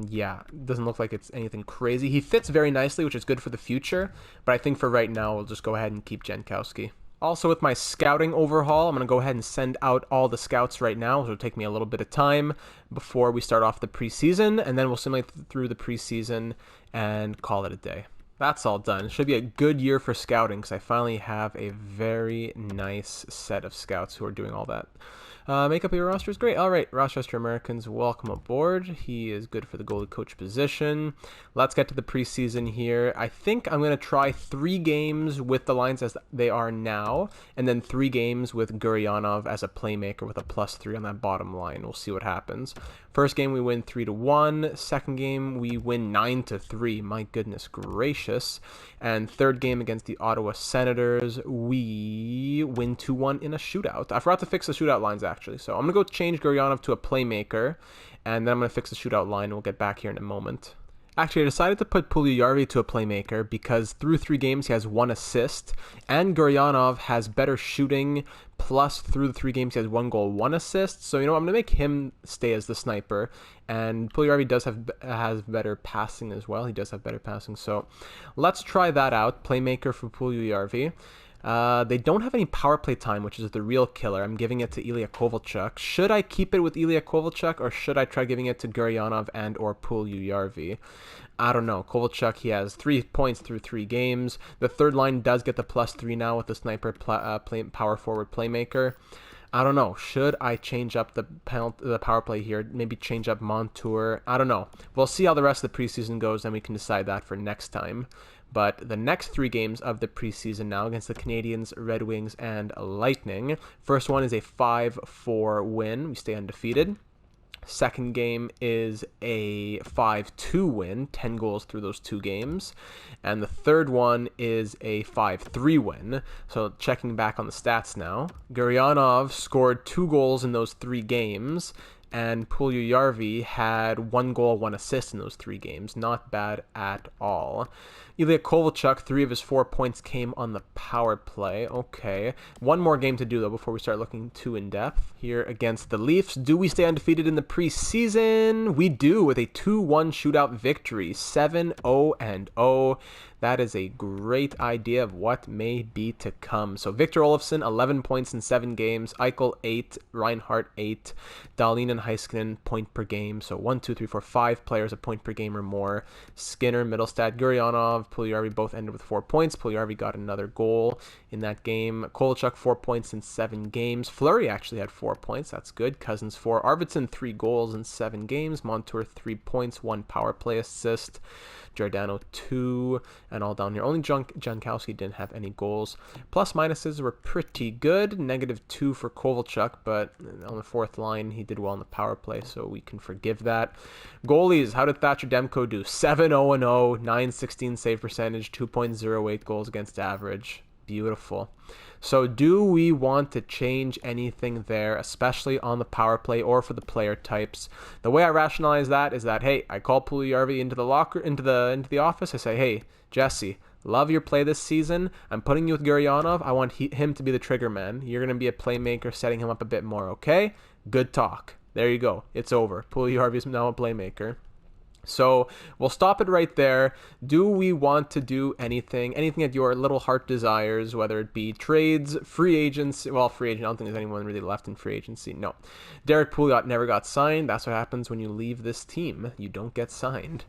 Yeah, doesn't look like it's anything crazy. He fits very nicely, which is good for the future, but I think for right now, we'll just go ahead and keep Jankowski. Also, with my scouting overhaul, I'm going to go ahead and send out all the scouts right now, which will take me a little bit of time before we start off the preseason, and then we'll simulate through the preseason and call it a day. That's all done. It should be a good year for scouting because I finally have a very nice set of scouts who are doing all that. Make up your roster is great. All right, Rochester Americans, welcome aboard. He is good for the goalie coach position. Let's get to the preseason here. I think I'm going to try 3 games with the lines as they are now, and then 3 games with Gurianov as a playmaker with a +3 on that bottom line. We'll see what happens. First game we win 3-1. Second game we win 9-3. My goodness gracious. And third game against the Ottawa Senators, we win 2-1 in a shootout. I forgot to fix the shootout lines actually, so I'm gonna go change Gurianov to a playmaker, and then I'm gonna fix the shootout line. We'll get back here in a moment. Actually, I decided to put Puljujärvi to a playmaker because through 3 games he has 1 assist, and Gurianov has better shooting, plus through the 3 games he has 1 goal, 1 assist. So, I'm going to make him stay as the sniper, and Puljujärvi has better passing as well. He does have better passing, so let's try that out. Playmaker for Puljujärvi. They don't have any power play time, which is the real killer. I'm giving it to Ilya Kovalchuk. Should I keep it with Ilya Kovalchuk, or should I try giving it to Gurianov and or Puljujärvi? I don't know. Kovalchuk, he has 3 points through 3 games. The third line does get the +3 now with the sniper power forward playmaker. I don't know. Should I change up the power play here? Maybe change up Montour? I don't know. We'll see how the rest of the preseason goes, and we can decide that for next time. But the next 3 games of the preseason now against the Canadiens, Red Wings, and Lightning. First one is a 5-4 win. We stay undefeated. Second game is a 5-2 win, 10 goals through those 2 games. And the third one is a 5-3 win. So checking back on the stats now, Gurianov scored 2 goals in those 3 games, and Puljujärvi had 1 goal, 1 assist in those 3 games. Not bad at all. Ilya Kovalchuk, 3 of his 4 points came on the power play. Okay. 1 more game to do, though, before we start looking too in-depth. Here against the Leafs. Do we stay undefeated in the preseason? We do, with a 2-1 shootout victory. 7-0-0. That is a great idea of what may be to come. So Victor Olofsson, 11 points in 7 games. Eichel, 8. Reinhardt, 8. Dahlin and Heiskanen, point per game. So 1, 2, 3, 4, 5 players a point per game or more. Skinner, Middlestad, Gurianov, Puljujärvi both ended with 4 points. Puljujärvi got another goal in that game. Kovalchuk, 4 points in 7 games. Flurry actually had 4 points. That's good. Cousins, 4. Arvidsson, 3 goals in 7 games. Montour, 3 points, 1 power play assist. Giordano, 2. And all down here. Only Jankowski didn't have any goals. Plus minuses were pretty good. -2 for Kovalchuk, but on the 4th line, he did well on the power play, so we can forgive that. Goalies, how did Thatcher Demko do? 7-0-0, 916 save percentage, 2.08 goals against average. Beautiful. So do we want to change anything there, especially on the power play or for the player types? The way I rationalize that is that, hey, I call Puljujärvi into the office. I say, hey, Jesse, love your play this season. I'm putting you with Gurianov. I want him to be the trigger man. You're going to be a playmaker, setting him up a bit more, okay? Good talk. There you go. It's over. Puljujärvi is now a playmaker. So we'll stop it right there. Do we want to do anything that your little heart desires, whether it be trades, free agents? Well, free agent, I don't think there's anyone really left in free agency. No. Derek Pouliot never got signed. That's what happens when you leave this team. You don't get signed.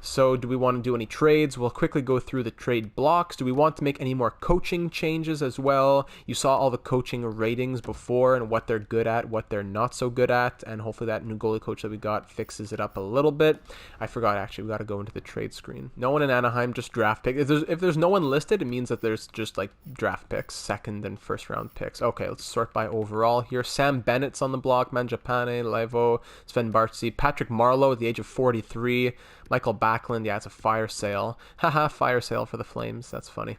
So do we want to do any trades? We'll quickly go through the trade blocks. Do we want to make any more coaching changes as well? You saw all the coaching ratings before and what they're good at, what they're not so good at, and hopefully that new goalie coach that we got fixes it up a little bit. I forgot, actually, we got to go into the trade screen. No one in Anaheim, just draft picks. If there's no one listed, it means that there's just like draft picks, 2nd and 1st round picks. Okay, let's sort by overall here. Sam Bennett's on the block, Manjapane, Leivo, Sven Bartzi, Patrick Marleau at the age of 43, Michael Backlund, yeah, it's a fire sale. Haha, fire sale for the Flames. That's funny.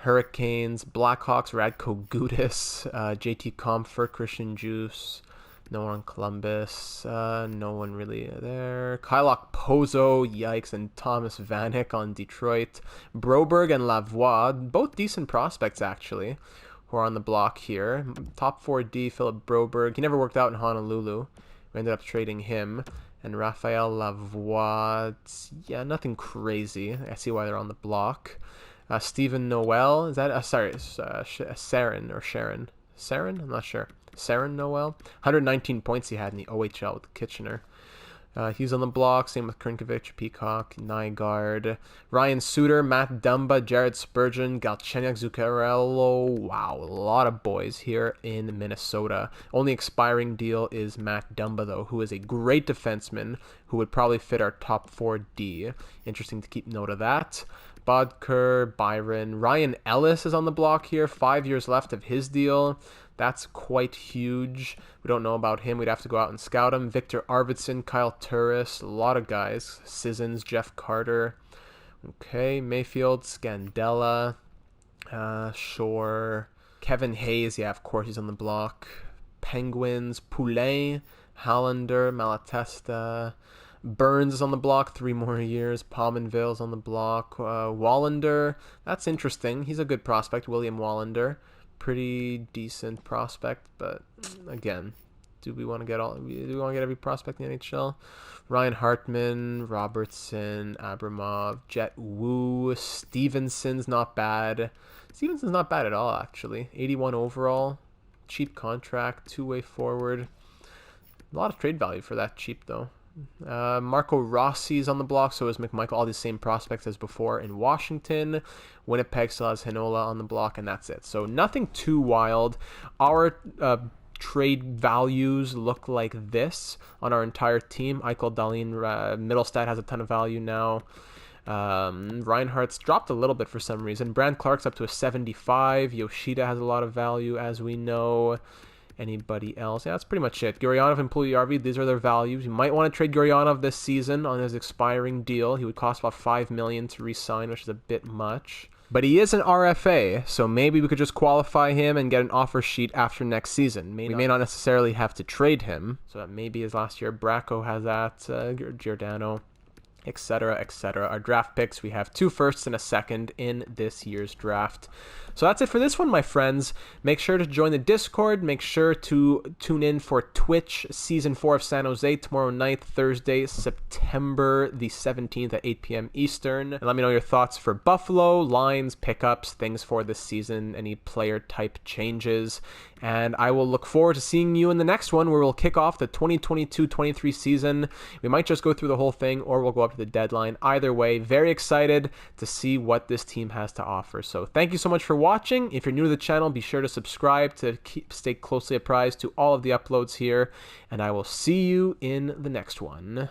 Hurricanes, Blackhawks, Radko Gudas, JT Comfort, Christian Juice. No one on Columbus. No one really there. Kylok Pozo, yikes, and Thomas Vanek on Detroit. Broberg and Lavoie, both decent prospects, actually, who are on the block here. Top 4D, Philip Broberg. He never worked out in Honolulu. We ended up trading him. And Raphael Lavoie, yeah, nothing crazy. I see why they're on the block. Stephen Noel, is that, Saren or Sharon? Saren? I'm not sure. Saren Noel? 119 points he had in the OHL with Kitchener. He's on the block. Same with Krinkovic, Peacock, Nygaard, Ryan Suter, Matt Dumba, Jared Spurgeon, Galchenyuk, Zuccarello. Wow, a lot of boys here in Minnesota. Only expiring deal is Matt Dumba, though, who is a great defenseman who would probably fit our top 4D. Interesting to keep note of that. Bodker, Byron, Ryan Ellis is on the block here. 5 years left of his deal. That's quite huge. We don't know about him. We'd have to go out and scout him. Victor Arvidsson, Kyle Turris, a lot of guys. Sissons, Jeff Carter. Okay, Mayfield, Scandella, Shore, Kevin Hayes. Yeah, of course he's on the block. Penguins, Poulain, Hallander, Malatesta. Burns is on the block, 3 more years. Palmenville's on the block. Wallander, that's interesting. He's a good prospect, William Wallander. Pretty decent prospect, but again, do we want to get every prospect in the NHL? Ryan Hartman, Robertson, Abramov, Jet Wu, Stevenson's not bad. Stevenson's not bad at all, actually. 81 overall, cheap contract, 2-way forward. A lot of trade value for that cheap, though. Marco Rossi's on the block, so is McMichael. All the same prospects as before in Washington. Winnipeg still has Hinola on the block, and that's it. So nothing too wild. Our trade values look like this on our entire team. Eichel, Dahlin, Middlestat has a ton of value now. Reinhardt's dropped a little bit for some reason. Brand Clark's up to a 75. Yoshida has a lot of value, as we know. Anybody else? Yeah, that's pretty much it. Gurianov and Puljujarvi, these are their values. You might want to trade Gurianov this season on his expiring deal. He would cost about $5 million to re-sign, which is a bit much. But he is an RFA, so maybe we could just qualify him and get an offer sheet after next season. We may not necessarily have to trade him, so that may be his last year. Bracco has that, Giordano, etc., etc. Our draft picks, we have 2 firsts and a second in this year's draft. So that's it for this one, my friends. Make sure to join the Discord. Make sure to tune in for Twitch Season 4 of San Jose tomorrow night, Thursday, September the 17th at 8 p.m. Eastern. And let me know your thoughts for Buffalo, lines, pickups, things for this season, any player type changes. And I will look forward to seeing you in the next one, where we'll kick off the 2022-23 season. We might just go through the whole thing, or we'll go up to the deadline. Either way, very excited to see what this team has to offer. So thank you so much for watching. If you're new to the channel, be sure to subscribe to stay closely apprised to all of the uploads here. And I will see you in the next one.